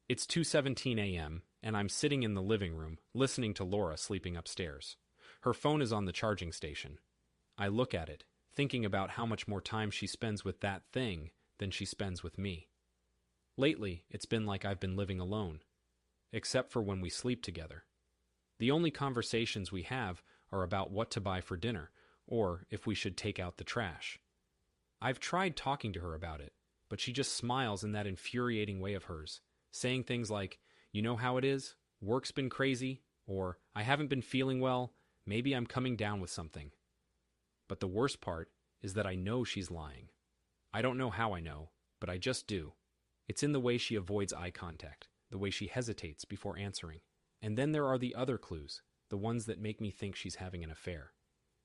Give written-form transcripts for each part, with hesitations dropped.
It's 2:17 a.m., and I'm sitting in the living room, listening to Laura sleeping upstairs. Her phone is on the charging station. I look at it, thinking about how much more time she spends with that thing than she spends with me. Lately, it's been like I've been living alone, except for when we sleep together. The only conversations we have are about what to buy for dinner, or if we should take out the trash. I've tried talking to her about it, but she just smiles in that infuriating way of hers, saying things like, "You know how it is? Work's been crazy," or "I haven't been feeling well, maybe I'm coming down with something." But the worst part is that I know she's lying. I don't know how I know, but I just do. It's in the way she avoids eye contact, the way she hesitates before answering. And then there are the other clues, the ones that make me think she's having an affair.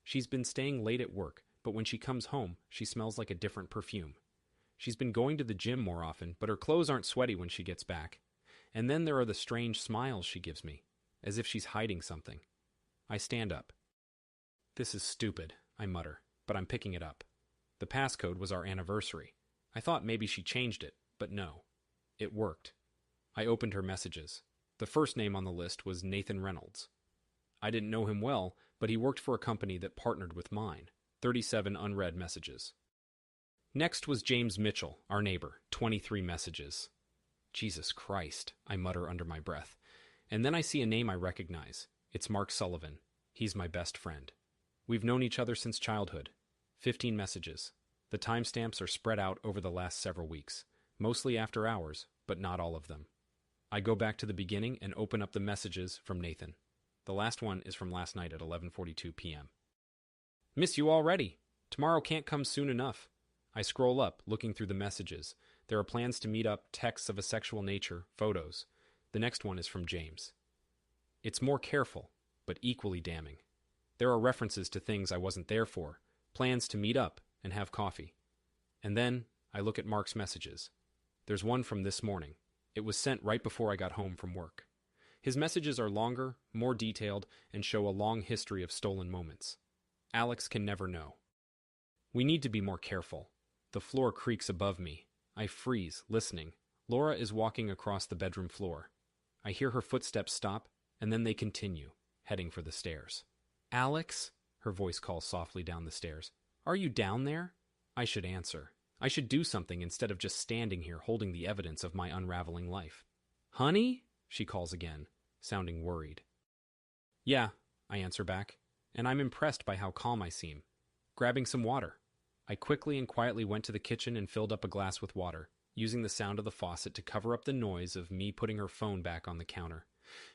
She's been staying late at work, but when she comes home, she smells like a different perfume. She's been going to the gym more often, but her clothes aren't sweaty when she gets back. And then there are the strange smiles she gives me, as if she's hiding something. I stand up. "This is stupid," I mutter, but I'm picking it up. The passcode was our anniversary. I thought maybe she changed it, but no. It worked. I opened her messages. The first name on the list was Nathan Reynolds. I didn't know him well, but he worked for a company that partnered with mine. 37 unread messages. Next was James Mitchell, our neighbor. 23 messages. Jesus Christ, I mutter under my breath. And then I see a name I recognize. It's Mark Sullivan. He's my best friend. We've known each other since childhood. 15 messages. The timestamps are spread out over the last several weeks, mostly after hours, but not all of them. I go back to the beginning and open up the messages from Nathan. The last one is from last night at 11:42 p.m. "Miss you already. Tomorrow can't come soon enough." I scroll up, looking through the messages. There are plans to meet up, texts of a sexual nature, photos. The next one is from James. It's more careful, but equally damning. There are references to things I wasn't there for, plans to meet up and have coffee. And then I look at Mark's messages. There's one from this morning. It was sent right before I got home from work. His messages are longer, more detailed, and show a long history of stolen moments. Alex can never know. We need to be more careful. The floor creaks above me. I freeze, listening. Laura is walking across the bedroom floor. I hear her footsteps stop, and then they continue, heading for the stairs. "Alex?" Her voice calls softly down the stairs. "Are you down there?" I should answer. I should do something instead of just standing here holding the evidence of my unraveling life. "Honey?" she calls again, sounding worried. "Yeah," I answer back, and I'm impressed by how calm I seem. Grabbing some water. I quickly and quietly went to the kitchen and filled up a glass with water, using the sound of the faucet to cover up the noise of me putting her phone back on the counter.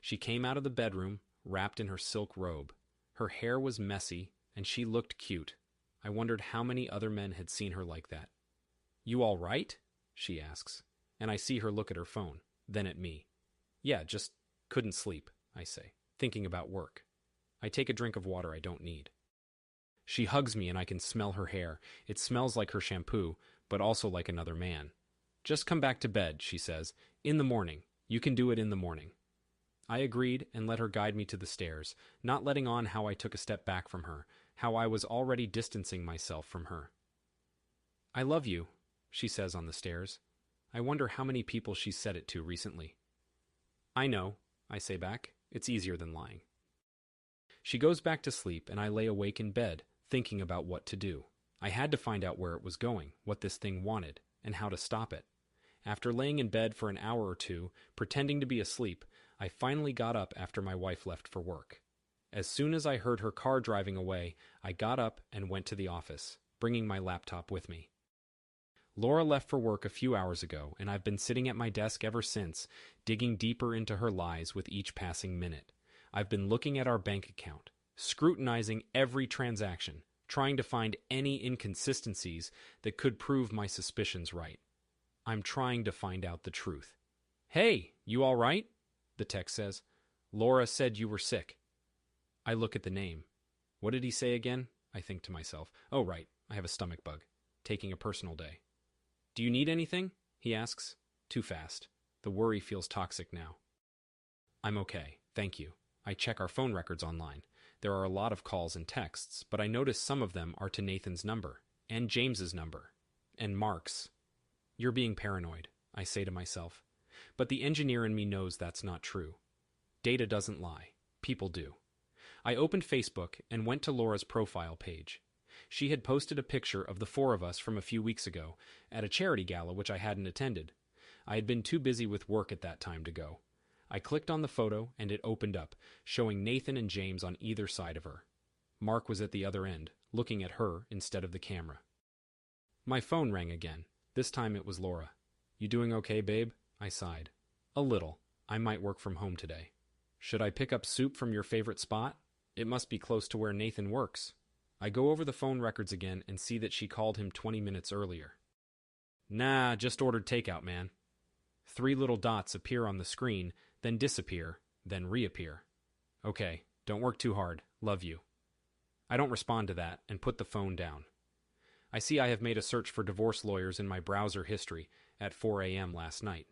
She came out of the bedroom, wrapped in her silk robe. Her hair was messy, and she looked cute. I wondered how many other men had seen her like that. "You all right?" she asks, and I see her look at her phone, then at me. "Yeah, just couldn't sleep," I say, thinking about work. I take a drink of water I don't need. She hugs me and I can smell her hair. It smells like her shampoo, but also like another man. "Just come back to bed," she says. "In the morning. You can do it in the morning." I agreed and let her guide me to the stairs, not letting on how I took a step back from her, how I was already distancing myself from her. "I love you," she says on the stairs. I wonder how many people she's said it to recently. "I know," I say back. It's easier than lying. She goes back to sleep and I lay awake in bed, thinking about what to do. I had to find out where it was going, what this thing wanted, and how to stop it. After laying in bed for an hour or two, pretending to be asleep, I finally got up after my wife left for work. As soon as I heard her car driving away, I got up and went to the office, bringing my laptop with me. Laura left for work a few hours ago, and I've been sitting at my desk ever since, digging deeper into her lies with each passing minute. I've been looking at our bank account, scrutinizing every transaction, trying to find any inconsistencies that could prove my suspicions right. I'm trying to find out the truth. "Hey, you all right?" the text says. "Laura said you were sick." I look at the name. What did he say again? I think to myself. Oh, right, I have a stomach bug. Taking a personal day. "Do you need anything?" he asks. Too fast. The worry feels toxic now. "I'm okay, thank you." I check our phone records online. There are a lot of calls and texts, but I notice some of them are to Nathan's number, and James's number, and Mark's. "You're being paranoid," I say to myself. But the engineer in me knows that's not true. Data doesn't lie. People do. I opened Facebook and went to Laura's profile page. She had posted a picture of the four of us from a few weeks ago at a charity gala which I hadn't attended. I had been too busy with work at that time to go. I clicked on the photo and it opened up, showing Nathan and James on either side of her. Mark was at the other end, looking at her instead of the camera. My phone rang again. This time it was Laura. "You doing okay, babe?" I sighed. "A little. I might work from home today." "Should I pick up soup from your favorite spot? It must be close to where Nathan works." I go over the phone records again and see that she called him 20 minutes earlier. "Nah, just ordered takeout, man." 3 little dots appear on the screen, then disappear, then reappear. "Okay, don't work too hard. Love you." I don't respond to that and put the phone down. I see I have made a search for divorce lawyers in my browser history at 4 a.m. last night.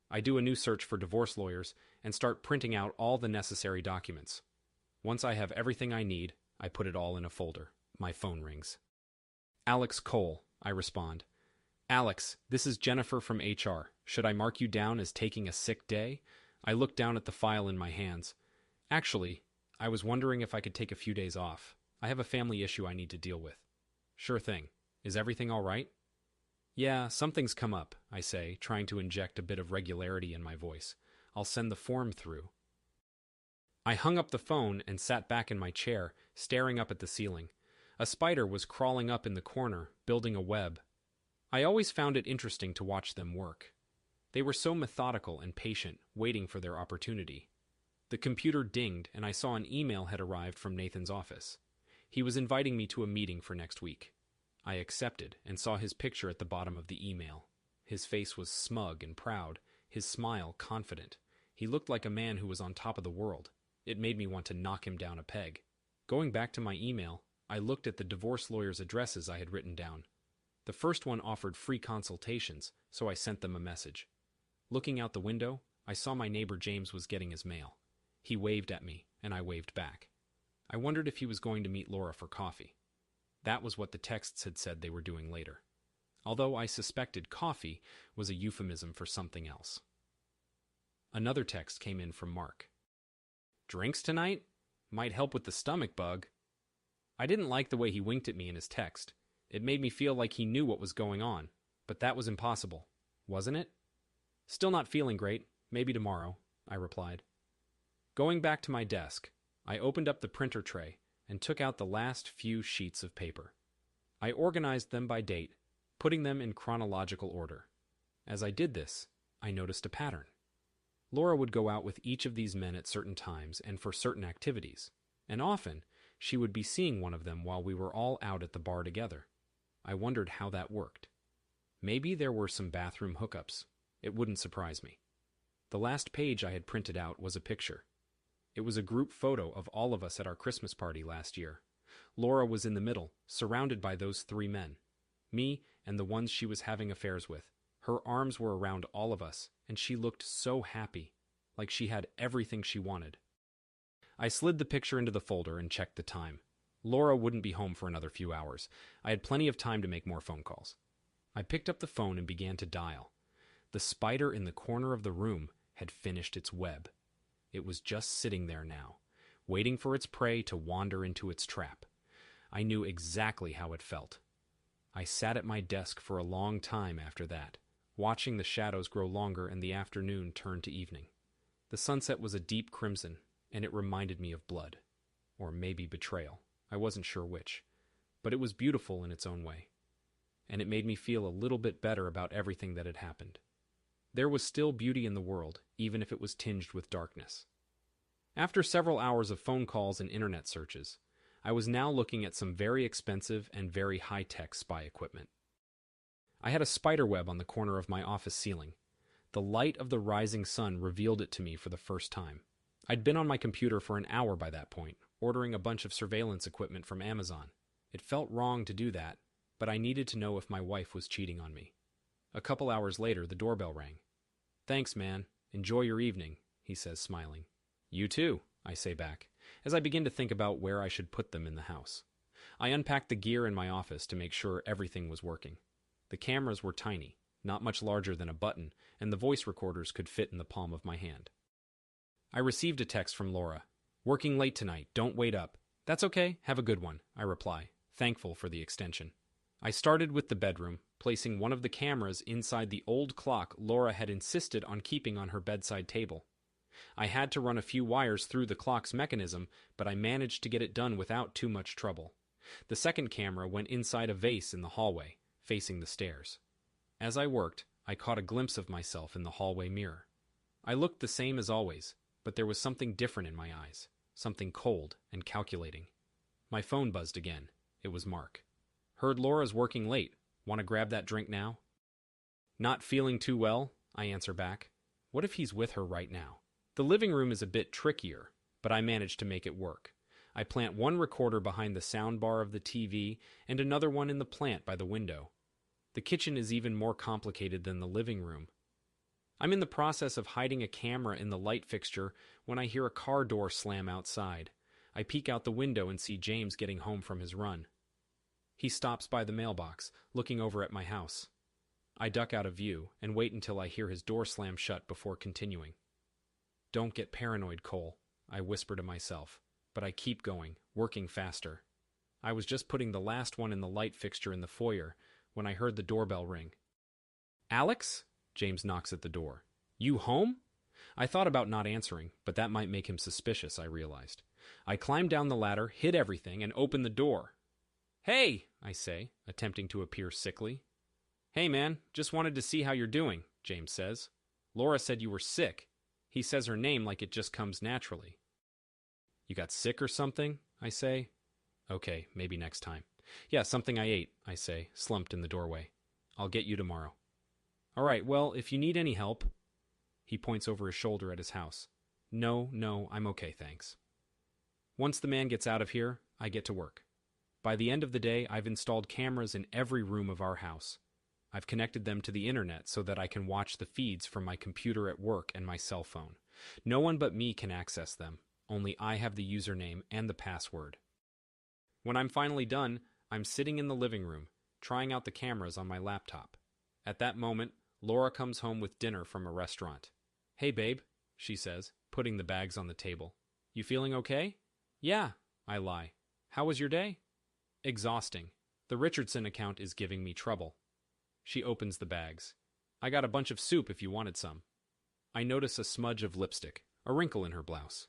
I do a new search for divorce lawyers and start printing out all the necessary documents. Once I have everything I need, I put it all in a folder. My phone rings. "Alex Cole," I respond. "Alex, this is Jennifer from HR. Should I mark you down as taking a sick day?" I look down at the file in my hands. "Actually, I was wondering if I could take a few days off. I have a family issue I need to deal with." "Sure thing. Is everything all right?" "Yeah, something's come up," I say, trying to inject a bit of regularity in my voice. "I'll send the form through." I hung up the phone and sat back in my chair, staring up at the ceiling. A spider was crawling up in the corner, building a web. I always found it interesting to watch them work. They were so methodical and patient, waiting for their opportunity. The computer dinged, and I saw an email had arrived from Nathan's office. He was inviting me to a meeting for next week. I accepted and saw his picture at the bottom of the email. His face was smug and proud, his smile confident. He looked like a man who was on top of the world. It made me want to knock him down a peg. Going back to my email, I looked at the divorce lawyers' addresses I had written down. The first one offered free consultations, so I sent them a message. Looking out the window, I saw my neighbor James was getting his mail. He waved at me, and I waved back. I wondered if he was going to meet Laura for coffee. That was what the texts had said they were doing later. Although I suspected coffee was a euphemism for something else. Another text came in from Mark. "Drinks tonight? Might help with the stomach bug." I didn't like the way he winked at me in his text. It made me feel like he knew what was going on, but that was impossible, wasn't it? "Still not feeling great. Maybe tomorrow," I replied. Going back to my desk, I opened up the printer tray and took out the last few sheets of paper. I organized them by date, putting them in chronological order. As I did this, I noticed a pattern. Laura would go out with each of these men at certain times and for certain activities, and often she would be seeing one of them while we were all out at the bar together. I wondered how that worked. Maybe there were some bathroom hookups. It wouldn't surprise me. The last page I had printed out was a picture. It was a group photo of all of us at our Christmas party last year. Laura was in the middle, surrounded by those 3 men. Me and the ones she was having affairs with. Her arms were around all of us, and she looked so happy, like she had everything she wanted. I slid the picture into the folder and checked the time. Laura wouldn't be home for another few hours. I had plenty of time to make more phone calls. I picked up the phone and began to dial. The spider in the corner of the room had finished its web. It was just sitting there now, waiting for its prey to wander into its trap. I knew exactly how it felt. I sat at my desk for a long time after that, watching the shadows grow longer and the afternoon turn to evening. The sunset was a deep crimson, and it reminded me of blood. Or maybe betrayal. I wasn't sure which. But it was beautiful in its own way. And it made me feel a little bit better about everything that had happened. There was still beauty in the world, even if it was tinged with darkness. After several hours of phone calls and internet searches, I was now looking at some very expensive and very high-tech spy equipment. I had a spider web on the corner of my office ceiling. The light of the rising sun revealed it to me for the first time. I'd been on my computer for an hour by that point, ordering a bunch of surveillance equipment from Amazon. It felt wrong to do that, but I needed to know if my wife was cheating on me. A couple hours later, the doorbell rang. "Thanks, man. Enjoy your evening," he says, smiling. "You too," I say back, as I begin to think about where I should put them in the house. I unpacked the gear in my office to make sure everything was working. The cameras were tiny, not much larger than a button, and the voice recorders could fit in the palm of my hand. I received a text from Laura. "Working late tonight, don't wait up." "That's okay, have a good one," I reply, thankful for the extension. I started with the bedroom, placing one of the cameras inside the old clock Laura had insisted on keeping on her bedside table. I had to run a few wires through the clock's mechanism, but I managed to get it done without too much trouble. The second camera went inside a vase in the hallway, facing the stairs. As I worked, I caught a glimpse of myself in the hallway mirror. I looked the same as always, but there was something different in my eyes, something cold and calculating. My phone buzzed again. It was Mark. "Heard Laura's working late. Want to grab that drink now?" "Not feeling too well," I answer back. What if he's with her right now? The living room is a bit trickier, but I managed to make it work. I plant one recorder behind the soundbar of the TV and another one in the plant by the window. The kitchen is even more complicated than the living room. I'm in the process of hiding a camera in the light fixture when I hear a car door slam outside. I peek out the window and see James getting home from his run. He stops by the mailbox, looking over at my house. I duck out of view and wait until I hear his door slam shut before continuing. "Don't get paranoid, Cole," I whisper to myself, but I keep going, working faster. I was just putting the last one in the light fixture in the foyer when I heard the doorbell ring. "Alex?" James knocks at the door. "You home?" I thought about not answering, but that might make him suspicious, I realized. I climbed down the ladder, hid everything, and opened the door. "Hey," I say, attempting to appear sickly. "Hey man, just wanted to see how you're doing," James says. "Laura said you were sick." He says her name like it just comes naturally. "You got sick or something?" I say. "Okay, maybe next time." "Yeah, something I ate," I say, slumped in the doorway. "I'll get you tomorrow." "All right, well, if you need any help." He points over his shoulder at his house. No, I'm okay, thanks." Once the man gets out of here, I get to work. By the end of the day, I've installed cameras in every room of our house. I've connected them to the internet so that I can watch the feeds from my computer at work and my cell phone. No one but me can access them. Only I have the username and the password. When I'm finally done, I'm sitting in the living room, trying out the cameras on my laptop. At that moment, Laura comes home with dinner from a restaurant. "Hey babe," she says, putting the bags on the table. "You feeling okay?" "Yeah," I lie. "How was your day?" "Exhausting. The Richardson account is giving me trouble." She opens the bags. "I got a bunch of soup if you wanted some." I notice a smudge of lipstick, a wrinkle in her blouse.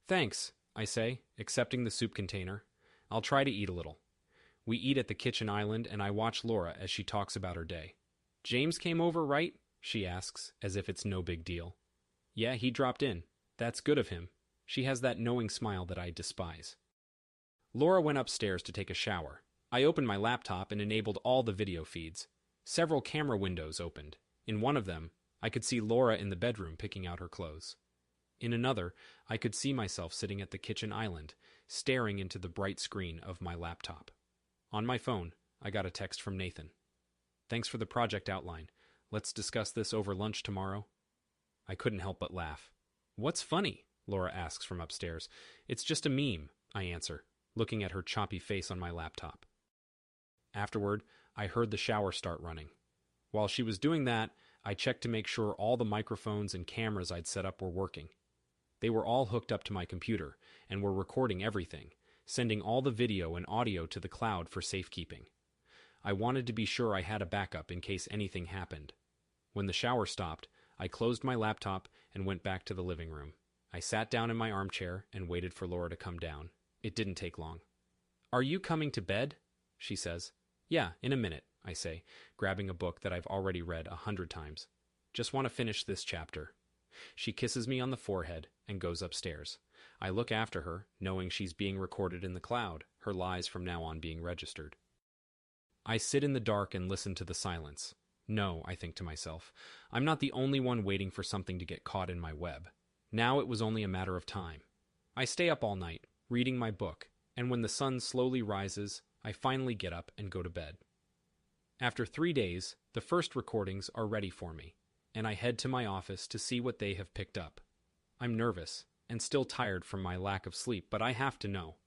"Thanks," I say, accepting the soup container. "I'll try to eat a little." We eat at the kitchen island, and I watch Laura as she talks about her day. "James came over, right?" she asks, as if it's no big deal. "Yeah, he dropped in. That's good of him." She has that knowing smile that I despise. Laura went upstairs to take a shower. I opened my laptop and enabled all the video feeds. Several camera windows opened. In one of them, I could see Laura in the bedroom picking out her clothes. In another, I could see myself sitting at the kitchen island, staring into the bright screen of my laptop. On my phone, I got a text from Nathan. "Thanks for the project outline. Let's discuss this over lunch tomorrow." I couldn't help but laugh. "What's funny?" Laura asks from upstairs. "It's just a meme," I answer, looking at her choppy face on my laptop. Afterward, I heard the shower start running. While she was doing that, I checked to make sure all the microphones and cameras I'd set up were working. They were all hooked up to my computer and were recording everything, sending all the video and audio to the cloud for safekeeping. I wanted to be sure I had a backup in case anything happened. When the shower stopped, I closed my laptop and went back to the living room. I sat down in my armchair and waited for Laura to come down. It didn't take long. "Are you coming to bed?" she says. "Yeah, in a minute," I say, grabbing a book that I've already read 100 times. "Just want to finish this chapter." She kisses me on the forehead and goes upstairs. I look after her, knowing she's being recorded in the cloud, her lies from now on being registered. I sit in the dark and listen to the silence. No, I think to myself, I'm not the only one waiting for something to get caught in my web. Now it was only a matter of time. I stay up all night, reading my book, and when the sun slowly rises, I finally get up and go to bed. After 3 days, the first recordings are ready for me, and I head to my office to see what they have picked up. I'm nervous and still tired from my lack of sleep, but I have to know.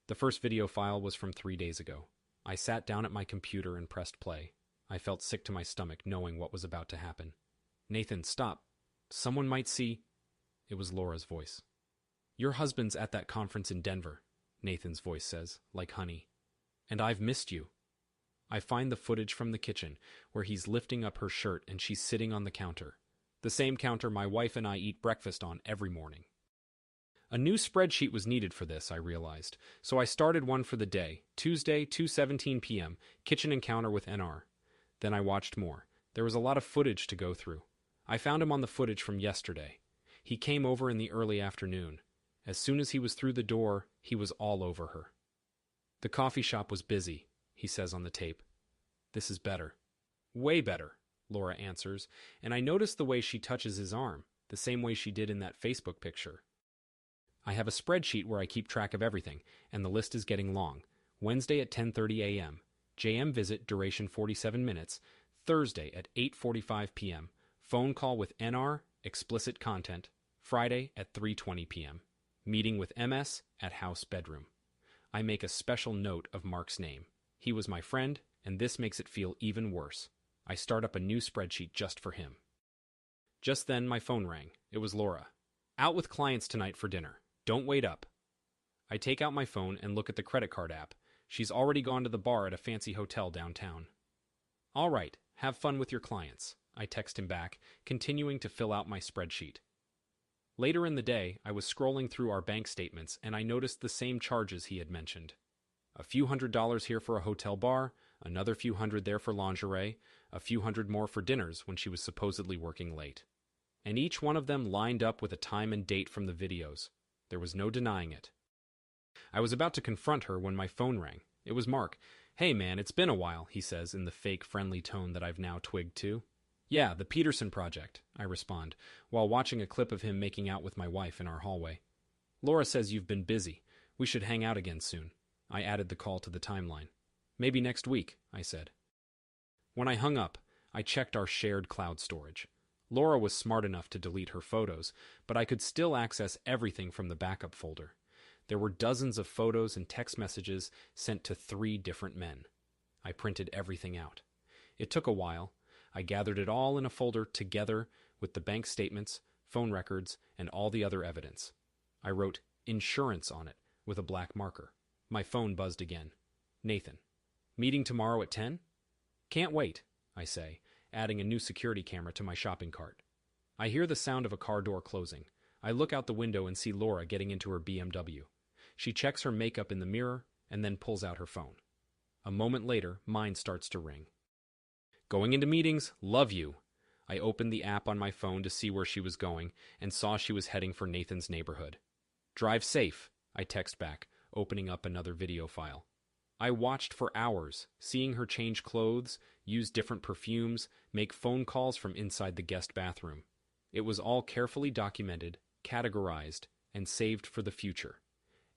The first video file was from 3 days ago. I sat down at my computer and pressed play. I felt sick to my stomach knowing what was about to happen. Nathan, stop. Someone might see. It was Laura's voice. Your husband's at that conference in Denver, Nathan's voice says, like honey. And I've missed you. I find the footage from the kitchen, where he's lifting up her shirt and she's sitting on the counter. The same counter my wife and I eat breakfast on every morning. A new spreadsheet was needed for this, I realized, so I started one for the day, Tuesday, 2:17 p.m., kitchen encounter with NR. Then I watched more. There was a lot of footage to go through. I found him on the footage from yesterday. He came over in the early afternoon. As soon as he was through the door, he was all over her. The coffee shop was busy, he says on the tape. This is better. Way better, Laura answers, and I notice the way she touches his arm, the same way she did in that Facebook picture. I have a spreadsheet where I keep track of everything, and the list is getting long. Wednesday at 10:30 a.m. JM visit, duration 47 minutes. Thursday at 8:45 p.m. Phone call with NR, explicit content. Friday at 3:20 p.m. Meeting with MS at house bedroom. I make a special note of Mark's name. He was my friend, and this makes it feel even worse. I start up a new spreadsheet just for him. Just then, my phone rang. It was Laura. Out with clients tonight for dinner. Don't wait up. I take out my phone and look at the credit card app. She's already gone to the bar at a fancy hotel downtown. All right, have fun with your clients, I text him back, continuing to fill out my spreadsheet. Later in the day, I was scrolling through our bank statements and I noticed the same charges he had mentioned. A few $100s here for a hotel bar, another few hundred there for lingerie, a few hundred more for dinners when she was supposedly working late. And each one of them lined up with a time and date from the videos. There was no denying it. I was about to confront her when my phone rang. It was Mark. Hey man, it's been a while, he says in the fake friendly tone that I've now twigged to. Yeah, the Peterson Project, I respond, while watching a clip of him making out with my wife in our hallway. Laura says you've been busy. We should hang out again soon. I added the call to the timeline. Maybe next week, I said. When I hung up, I checked our shared cloud storage. Laura was smart enough to delete her photos, but I could still access everything from the backup folder. There were dozens of photos and text messages sent to 3 different men. I printed everything out. It took a while. I gathered it all in a folder together with the bank statements, phone records, and all the other evidence. I wrote insurance on it with a black marker. My phone buzzed again. Nathan. Meeting tomorrow at 10? Can't wait, I say, adding a new security camera to my shopping cart. I hear the sound of a car door closing. I look out the window and see Laura getting into her BMW. She checks her makeup in the mirror and then pulls out her phone. A moment later, mine starts to ring. Going into meetings, love you. I opened the app on my phone to see where she was going and saw she was heading for Nathan's neighborhood. Drive safe, I text back, opening up another video file. I watched for hours, seeing her change clothes, use different perfumes, make phone calls from inside the guest bathroom. It was all carefully documented, categorized, and saved for the future.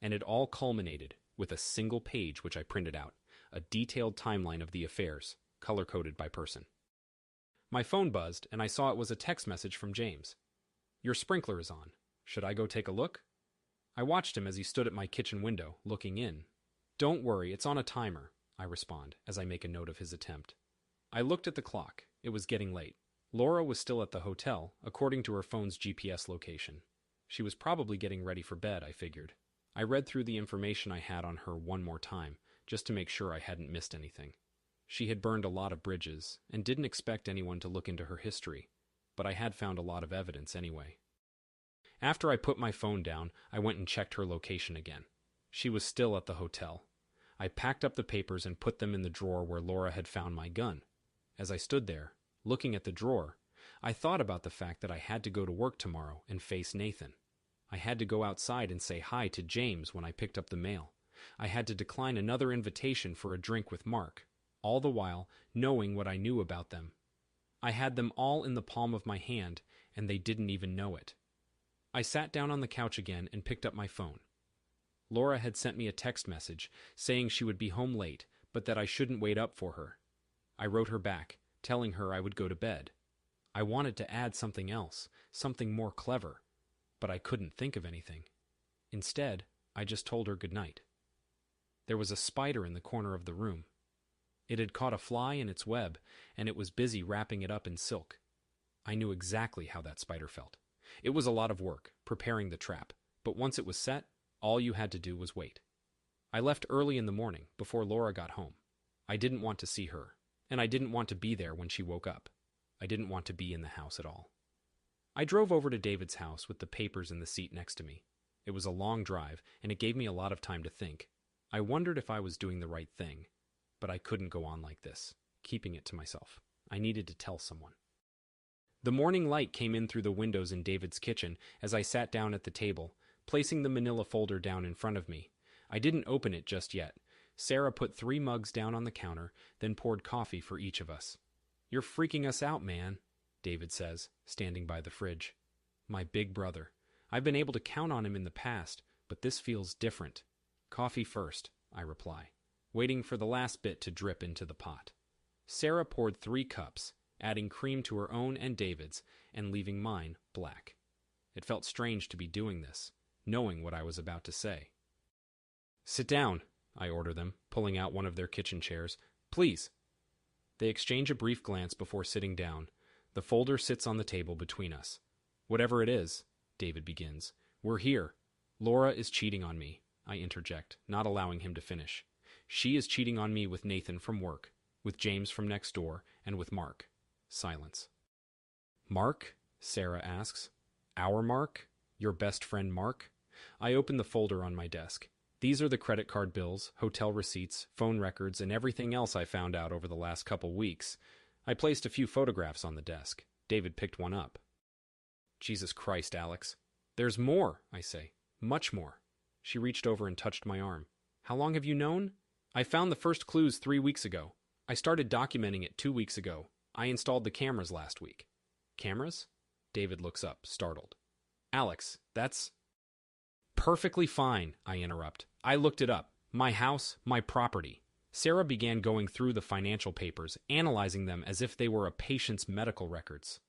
And it all culminated with a single page which I printed out, a detailed timeline of the affairs, color-coded by person. My phone buzzed, and I saw it was a text message from James. Your sprinkler is on. Should I go take a look? I watched him as he stood at my kitchen window, looking in. Don't worry, it's on a timer, I respond, as I make a note of his attempt. I looked at the clock. It was getting late. Laura was still at the hotel, according to her phone's GPS location. She was probably getting ready for bed, I figured. I read through the information I had on her one more time, just to make sure I hadn't missed anything. She had burned a lot of bridges, and didn't expect anyone to look into her history, but I had found a lot of evidence anyway. After I put my phone down, I went and checked her location again. She was still at the hotel. I packed up the papers and put them in the drawer where Laura had found my gun. As I stood there, looking at the drawer, I thought about the fact that I had to go to work tomorrow and face Nathan. I had to go outside and say hi to James when I picked up the mail. I had to decline another invitation for a drink with Mark, all the while knowing what I knew about them. I had them all in the palm of my hand, and they didn't even know it. I sat down on the couch again and picked up my phone. Laura had sent me a text message saying she would be home late, but that I shouldn't wait up for her. I wrote her back, telling her I would go to bed. I wanted to add something else, something more clever, but I couldn't think of anything. Instead, I just told her good night. There was a spider in the corner of the room. It had caught a fly in its web, and it was busy wrapping it up in silk. I knew exactly how that spider felt. It was a lot of work, preparing the trap, but once it was set, all you had to do was wait. I left early in the morning, before Laura got home. I didn't want to see her, and I didn't want to be there when she woke up. I didn't want to be in the house at all. I drove over to David's house with the papers in the seat next to me. It was a long drive, and it gave me a lot of time to think. I wondered if I was doing the right thing, but I couldn't go on like this, keeping it to myself. I needed to tell someone. The morning light came in through the windows in David's kitchen as I sat down at the table, placing the manila folder down in front of me. I didn't open it just yet. Sarah put 3 mugs down on the counter, then poured coffee for each of us. "You're freaking us out, man," David says, standing by the fridge. My big brother. I've been able to count on him in the past, but this feels different. "Coffee first," I reply, waiting for the last bit to drip into the pot. Sarah poured 3 cups, adding cream to her own and David's, and leaving mine black. It felt strange to be doing this, knowing what I was about to say. "Sit down," I order them, pulling out one of their kitchen chairs. "Please." They exchange a brief glance before sitting down. The folder sits on the table between us. "Whatever it is," David begins, "we're here. Laura is cheating on me," I interject, not allowing him to finish. "She is cheating on me with Nathan from work, with James from next door, and with Mark." Silence. "Mark?" Sarah asks. "Our Mark? Your best friend Mark?" I open the folder on my desk. These are the credit card bills, hotel receipts, phone records, and everything else I found out over the last couple weeks. I placed a few photographs on the desk. David picked one up. "Jesus Christ, Alex. There's more," I say. "Much more." She reached over and touched my arm. "How long have you known?" "I found the first clues 3 weeks ago. I started documenting it 2 weeks ago. I installed the cameras last week." "Cameras?" David looks up, startled. "Alex, that's..." "Perfectly fine," I interrupt. "I looked it up. My house, my property." Sarah began going through the financial papers, analyzing them as if they were a patient's medical records.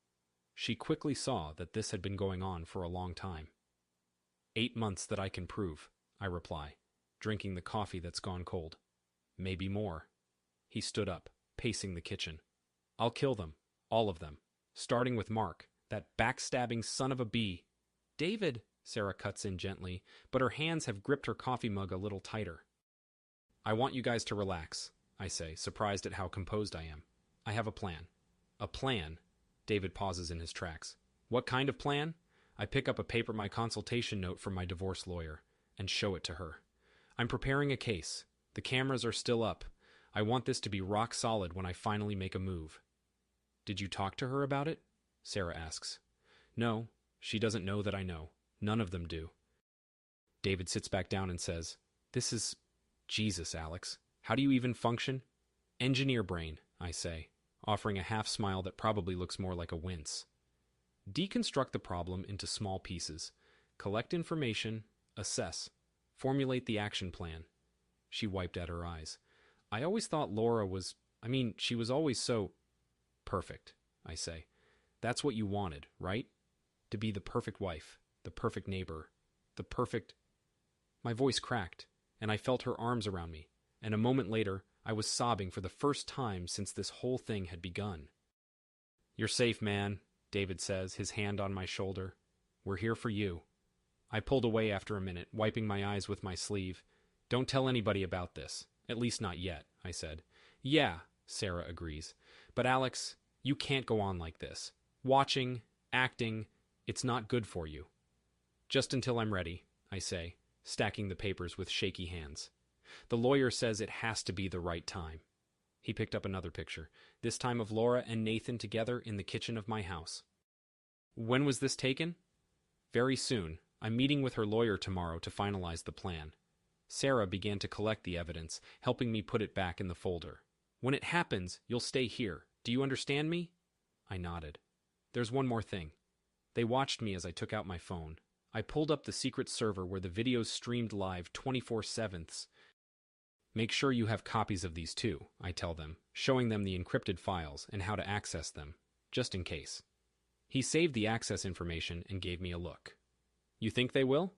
She quickly saw that this had been going on for a long time. 8 months that I can prove," I reply, drinking the coffee that's gone cold. "Maybe more." He stood up, pacing the kitchen. "I'll kill them, all of them, starting with Mark, that backstabbing son of a bee." "David," Sarah cuts in gently, but her hands have gripped her coffee mug a little tighter. "I want you guys to relax," I say, surprised at how composed I am. "I have a plan." "A plan?" David pauses in his tracks. "What kind of plan?" I pick up a paper, my consultation note from my divorce lawyer, and show it to her. "I'm preparing a case. The cameras are still up. I want this to be rock solid when I finally make a move." "Did you talk to her about it?" Sarah asks. "No, she doesn't know that I know. None of them do." David sits back down and says, "This is... Jesus, Alex. How do you even function?" "Engineer brain," I say, offering a half smile that probably looks more like a wince. "Deconstruct the problem into small pieces. Collect information, assess, formulate the action plan." She wiped at her eyes. "I always thought Laura was... she was always so..." "Perfect," I say. "That's what you wanted, right? To be the perfect wife, the perfect neighbor, the perfect..." My voice cracked, and I felt her arms around me, and a moment later, I was sobbing for the first time since this whole thing had begun. "You're safe, man," David says, his hand on my shoulder. "We're here for you." I pulled away after a minute, wiping my eyes with my sleeve. "Don't tell anybody about this. At least not yet," I said. "Yeah," Sarah agrees. "But Alex, you can't go on like this. Watching, acting, it's not good for you." "Just until I'm ready," I say, stacking the papers with shaky hands. "The lawyer says it has to be the right time." He picked up another picture, this time of Laura and Nathan together in the kitchen of my house. "When was this taken?" "Very soon. I'm meeting with her lawyer tomorrow to finalize the plan." Sarah began to collect the evidence, helping me put it back in the folder. "When it happens, you'll stay here. Do you understand me?" I nodded. "There's one more thing." They watched me as I took out my phone. I pulled up the secret server where the videos streamed live 24/7. "Make sure you have copies of these too," I tell them, showing them the encrypted files and how to access them, just in case. He saved the access information and gave me a look. "You think they will?"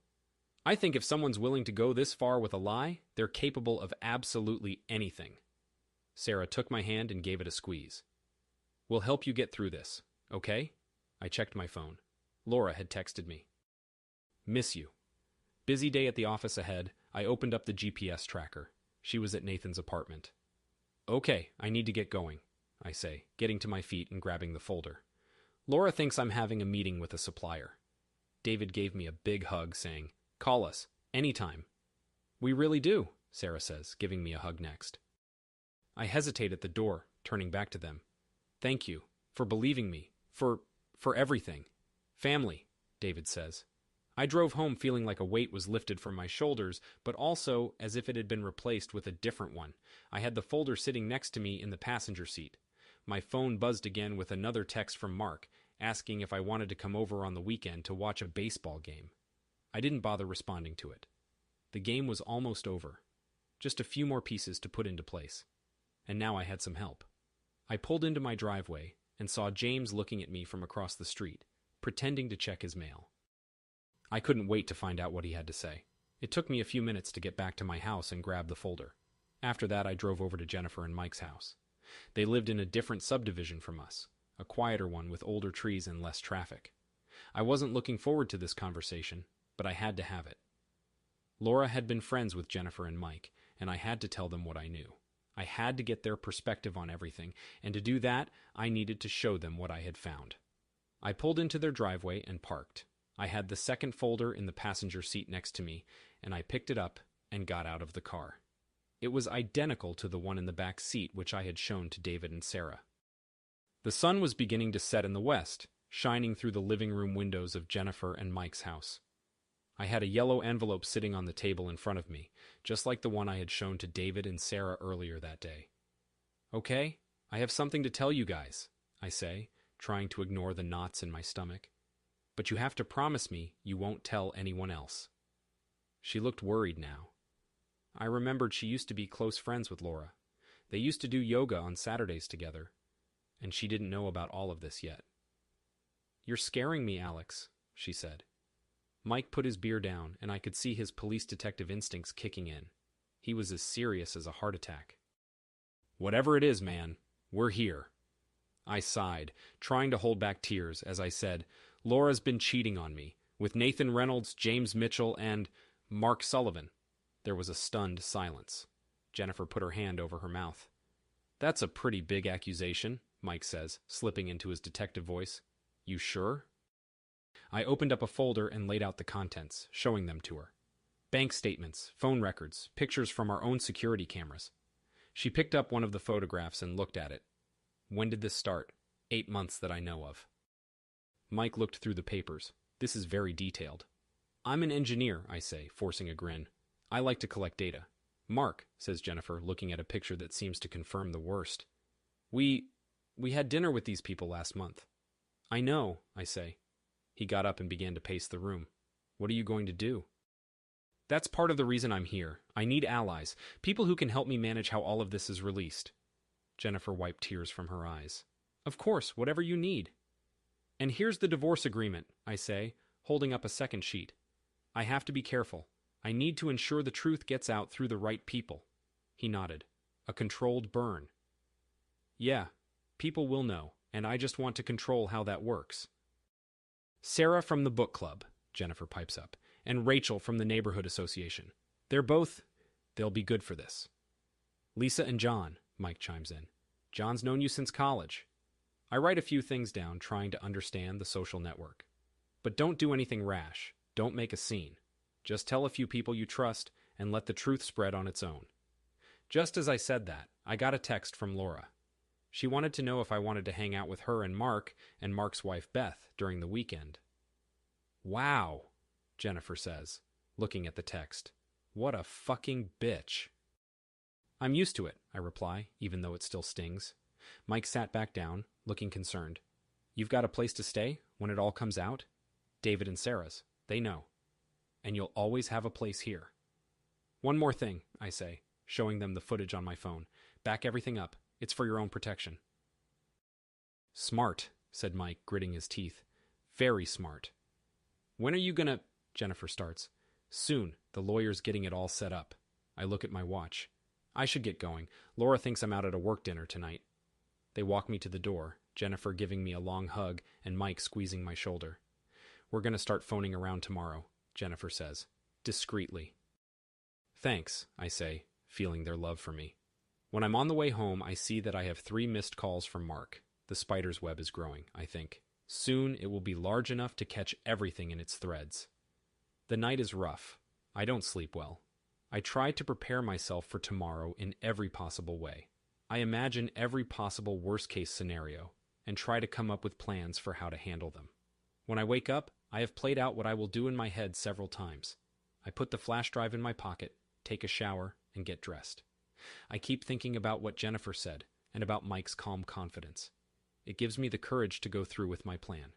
"I think if someone's willing to go this far with a lie, they're capable of absolutely anything." Sarah took my hand and gave it a squeeze. "We'll help you get through this, okay?" I checked my phone. Laura had texted me. "Miss you." Busy day at the office ahead, I opened up the GPS tracker. She was at Nathan's apartment. "Okay, I need to get going," I say, getting to my feet and grabbing the folder. Laura thinks I'm having a meeting with a supplier. David gave me a big hug, saying, "Call us, anytime." "We really do," Sarah says, giving me a hug next. I hesitate at the door, turning back to them. "Thank you for believing me, for everything. Family," David says. I drove home feeling like a weight was lifted from my shoulders, but also as if it had been replaced with a different one. I had the folder sitting next to me in the passenger seat. My phone buzzed again with another text from Mark, asking if I wanted to come over on the weekend to watch a baseball game. I didn't bother responding to it. The game was almost over. Just a few more pieces to put into place. And now I had some help. I pulled into my driveway and saw James looking at me from across the street, pretending to check his mail. I couldn't wait to find out what he had to say. It took me a few minutes to get back to my house and grab the folder. After that, I drove over to Jennifer and Mike's house. They lived in a different subdivision from us, a quieter one with older trees and less traffic. I wasn't looking forward to this conversation, but I had to have it. Laura had been friends with Jennifer and Mike, and I had to tell them what I knew. I had to get their perspective on everything, and to do that, I needed to show them what I had found. I pulled into their driveway and parked. I had the second folder in the passenger seat next to me, and I picked it up and got out of the car. It was identical to the one in the back seat which I had shown to David and Sarah. The sun was beginning to set in the west, shining through the living room windows of Jennifer and Mike's house. I had a yellow envelope sitting on the table in front of me, just like the one I had shown to David and Sarah earlier that day. "Okay, I have something to tell you guys," I say, trying to ignore the knots in my stomach. "But you have to promise me you won't tell anyone else." She looked worried now. I remembered she used to be close friends with Laura. They used to do yoga on Saturdays together, and she didn't know about all of this yet. "You're scaring me, Alex," she said. Mike put his beer down, and I could see his police detective instincts kicking in. He was as serious as a heart attack. "Whatever it is, man, we're here." I sighed, trying to hold back tears as I said, "Laura's been cheating on me, with Nathan Reynolds, James Mitchell, and Mark Sullivan." There was a stunned silence. Jennifer put her hand over her mouth. "That's a pretty big accusation," Mike says, slipping into his detective voice. "You sure?" I opened up a folder and laid out the contents, showing them to her. Bank statements, phone records, pictures from our own security cameras. She picked up one of the photographs and looked at it. "When did this start?" 8 months that I know of." Mike looked through the papers. "This is very detailed." "I'm an engineer," I say, forcing a grin. "I like to collect data." "Mark," says Jennifer, looking at a picture that seems to confirm the worst. We had dinner with these people last month." "I know," I say. He got up and began to pace the room. "What are you going to do?" "That's part of the reason I'm here. I need allies, people who can help me manage how all of this is released." Jennifer wiped tears from her eyes. "Of course, whatever you need." "And here's the divorce agreement," I say, holding up a second sheet. "I have to be careful. I need to ensure the truth gets out through the right people." He nodded. "A controlled burn." "Yeah, people will know, and I just want to control how that works." "Sarah from the book club," Jennifer pipes up, "and Rachel from the neighborhood association. They'll be good for this." "Lisa and John," Mike chimes in. "John's known you since college." I write a few things down, trying to understand the social network. "But don't do anything rash. Don't make a scene. Just tell a few people you trust and let the truth spread on its own." Just as I said that, I got a text from Laura. She wanted to know if I wanted to hang out with her and Mark's wife Beth during the weekend. "Wow," Jennifer says, looking at the text. "What a fucking bitch." "I'm used to it," I reply, even though it still stings. Mike sat back down, looking concerned. "You've got a place to stay when it all comes out?" "David and Sarah's. They know." "And you'll always have a place here." "One more thing," I say, showing them the footage on my phone. "Back everything up. It's for your own protection." "Smart," said Mike, gritting his teeth. "Very smart." "When are you gonna—" Jennifer starts. "Soon. The lawyer's getting it all set up." I look at my watch. I should get going. Laura thinks I'm out at a work dinner tonight. They walk me to the door, Jennifer giving me a long hug and Mike squeezing my shoulder. We're going to start phoning around tomorrow, Jennifer says, discreetly. Thanks, I say, feeling their love for me. When I'm on the way home, I see that I have 3 missed calls from Mark. The spider's web is growing, I think. Soon it will be large enough to catch everything in its threads. The night is rough. I don't sleep well. I try to prepare myself for tomorrow in every possible way. I imagine every possible worst-case scenario and try to come up with plans for how to handle them. When I wake up, I have played out what I will do in my head several times. I put the flash drive in my pocket, take a shower, and get dressed. I keep thinking about what Jennifer said and about Mike's calm confidence. It gives me the courage to go through with my plan.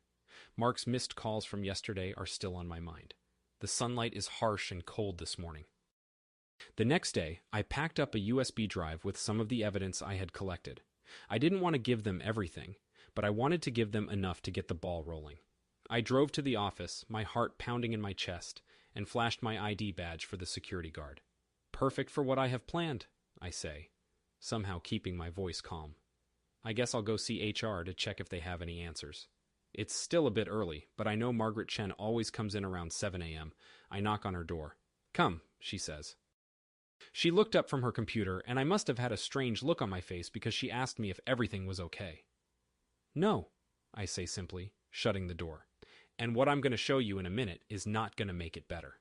Mark's missed calls from yesterday are still on my mind. The sunlight is harsh and cold this morning. The next day, I packed up a USB drive with some of the evidence I had collected. I didn't want to give them everything, but I wanted to give them enough to get the ball rolling. I drove to the office, my heart pounding in my chest, and flashed my ID badge for the security guard. Perfect for what I have planned, I say, somehow keeping my voice calm. I guess I'll go see HR to check if they have any answers. It's still a bit early, but I know Margaret Chen always comes in around 7 a.m. I knock on her door. Come, she says. She looked up from her computer, and I must have had a strange look on my face because she asked me if everything was okay. No, I say simply, shutting the door. And what I'm going to show you in a minute is not going to make it better.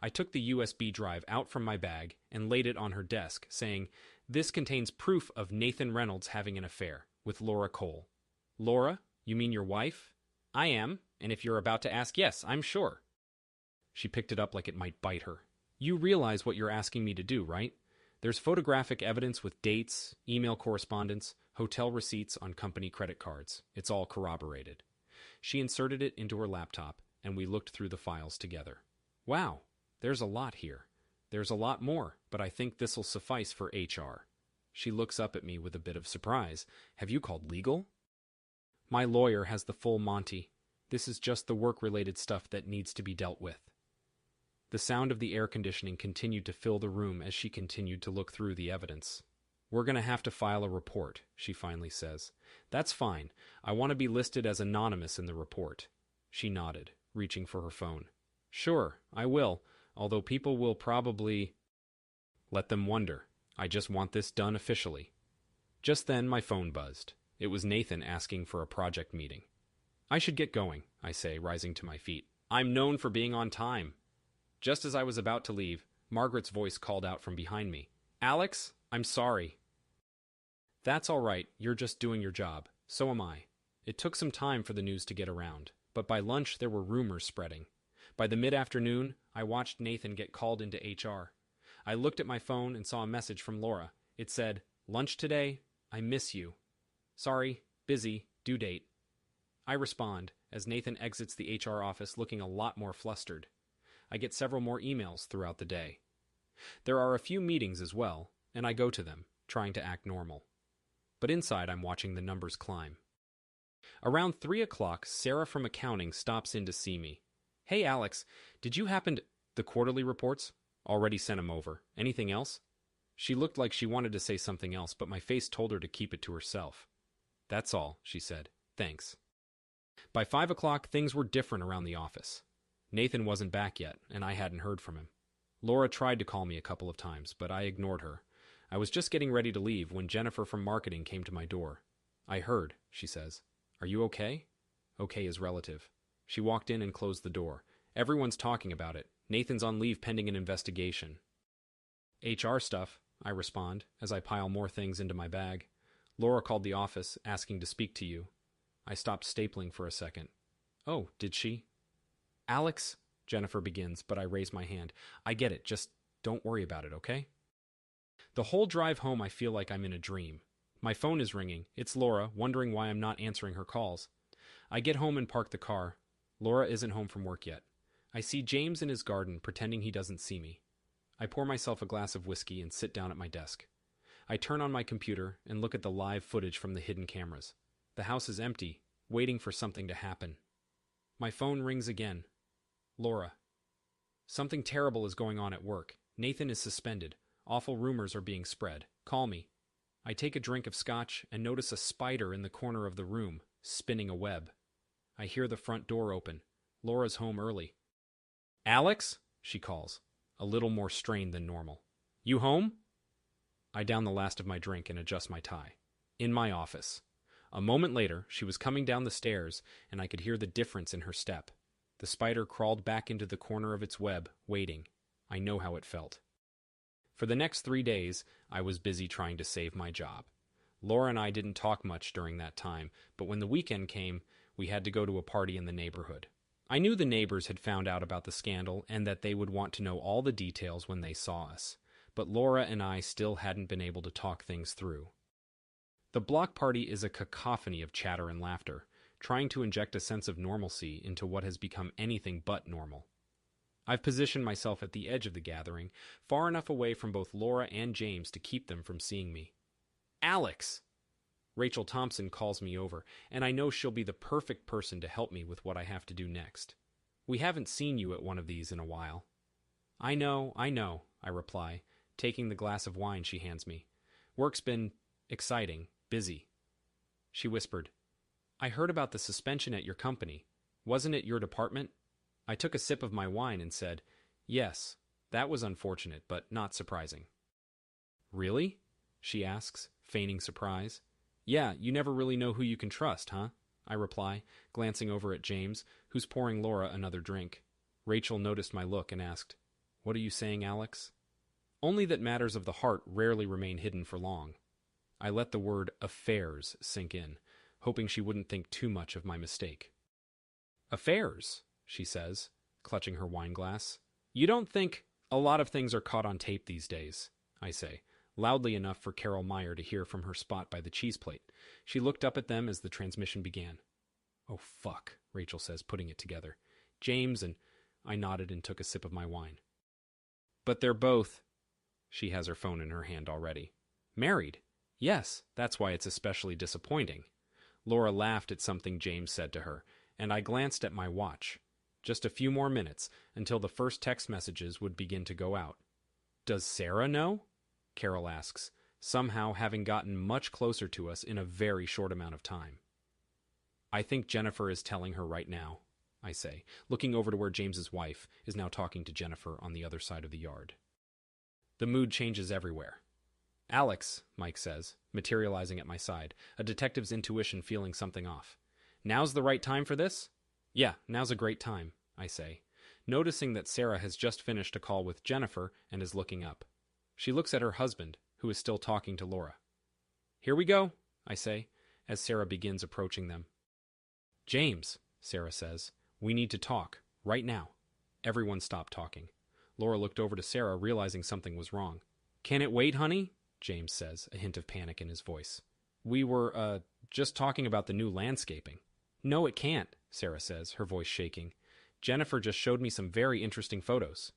I took the USB drive out from my bag and laid it on her desk, saying, "This contains proof of Nathan Reynolds having an affair with Laura Cole." "Laura? You mean your wife?" "I am, and if you're about to ask, yes, I'm sure." She picked it up like it might bite her. "You realize what you're asking me to do, right? There's photographic evidence with dates, email correspondence, hotel receipts on company credit cards. It's all corroborated." She inserted it into her laptop, and we looked through the files together. "Wow, there's a lot here. There's a lot more, but I think this'll suffice for HR." She looks up at me with a bit of surprise. "Have you called legal?" "My lawyer has the full Monty. This is just the work-related stuff that needs to be dealt with." The sound of the air conditioning continued to fill the room as she continued to look through the evidence. "We're going to have to file a report," she finally says. "That's fine. I want to be listed as anonymous in the report." She nodded, reaching for her phone. "Sure, I will, although people will probably—" "Let them wonder. I just want this done officially." Just then my phone buzzed. It was Nathan asking for a project meeting. "I should get going," I say, rising to my feet. "I'm known for being on time." Just as I was about to leave, Margaret's voice called out from behind me. "Alex, I'm sorry." "That's all right. You're just doing your job. So am I." It took some time for the news to get around, but by lunch there were rumors spreading. By the mid-afternoon, I watched Nathan get called into HR. I looked at my phone and saw a message from Laura. It said, "Lunch today? I miss you. Sorry, busy, due date." I respond, as Nathan exits the HR office looking a lot more flustered. I get several more emails throughout the day. There are a few meetings as well, and I go to them, trying to act normal. But inside I'm watching the numbers climb. Around 3 o'clock, Sarah from accounting stops in to see me. "Hey Alex, did you happen to—" "The quarterly reports? Already sent 'em over. Anything else?" She looked like she wanted to say something else, but my face told her to keep it to herself. "That's all," she said. "Thanks." By 5 o'clock, things were different around the office. Nathan wasn't back yet, and I hadn't heard from him. Laura tried to call me a couple of times, but I ignored her. I was just getting ready to leave when Jennifer from marketing came to my door. "I heard," she says. "Are you okay?" Okay is relative. She walked in and closed the door. "Everyone's talking about it. Nathan's on leave pending an investigation." "HR stuff," I respond, as I pile more things into my bag. "Laura called the office, asking to speak to you." I stopped stapling for a second. "Oh, did she?" "Alex," Jennifer begins, but I raise my hand. "I get it. Just don't worry about it, okay?" The whole drive home I feel like I'm in a dream. My phone is ringing. It's Laura, wondering why I'm not answering her calls. I get home and park the car. Laura isn't home from work yet. I see James in his garden, pretending he doesn't see me. I pour myself a glass of whiskey and sit down at my desk. I turn on my computer and look at the live footage from the hidden cameras. The house is empty, waiting for something to happen. My phone rings again. Laura. "Something terrible is going on at work. Nathan is suspended. Awful rumors are being spread. Call me. I take a drink of scotch and notice a spider in the corner of the room, spinning a web. I hear the front door open. Laura's home early. Alex? She calls, a little more strained than normal. You home? I down the last of my drink and adjust my tie. In my office. A moment later, she was coming down the stairs, and I could hear the difference in her step. The spider crawled back into the corner of its web, waiting. I know how it felt. For the next 3 days, I was busy trying to save my job. Laura and I didn't talk much during that time, but when the weekend came, we had to go to a party in the neighborhood. I knew the neighbors had found out about the scandal and that they would want to know all the details when they saw us, but Laura and I still hadn't been able to talk things through. The block party is a cacophony of chatter and laughter, trying to inject a sense of normalcy into what has become anything but normal. I've positioned myself at the edge of the gathering, far enough away from both Laura and James to keep them from seeing me. Alex! Rachel Thompson calls me over, and I know she'll be the perfect person to help me with what I have to do next. We haven't seen you at one of these in a while. I know, I reply, taking the glass of wine she hands me. Work's been exciting, busy. She whispered, I heard about the suspension at your company. Wasn't it your department? I took a sip of my wine and said, Yes, that was unfortunate, but not surprising. Really? She asks, feigning surprise. Yeah, you never really know who you can trust, huh? I reply, glancing over at James, who's pouring Laura another drink. Rachel noticed my look and asked, What are you saying, Alex? Only that matters of the heart rarely remain hidden for long. I let the word affairs sink in, hoping she wouldn't think too much of my mistake. Affairs, she says, clutching her wine glass. You don't think a lot of things are caught on tape these days, I say, loudly enough for Carol Meyer to hear from her spot by the cheese plate. She looked up at them as the transmission began. Oh, fuck, Rachel says, putting it together. James and... I nodded and took a sip of my wine. But they're both... She has her phone in her hand already. Married? Yes, that's why it's especially disappointing. Laura laughed at something James said to her, and I glanced at my watch. Just a few more minutes until the first text messages would begin to go out. Does Sarah know? Carol asks, somehow having gotten much closer to us in a very short amount of time. I think Jennifer is telling her right now, I say, looking over to where James's wife is now talking to Jennifer on the other side of the yard. The mood changes everywhere. Alex, Mike says, materializing at my side, a detective's intuition feeling something off. Now's the right time for this? Yeah, now's a great time, I say, noticing that Sarah has just finished a call with Jennifer and is looking up. She looks at her husband, who is still talking to Laura. Here we go, I say, as Sarah begins approaching them. James, Sarah says, we need to talk, right now. Everyone stopped talking. Laura looked over to Sarah, realizing something was wrong. Can it wait, honey? James says, a hint of panic in his voice. We were, just talking about the new landscaping. No, it can't, Sarah says, her voice shaking. Jennifer just showed me some very interesting photos.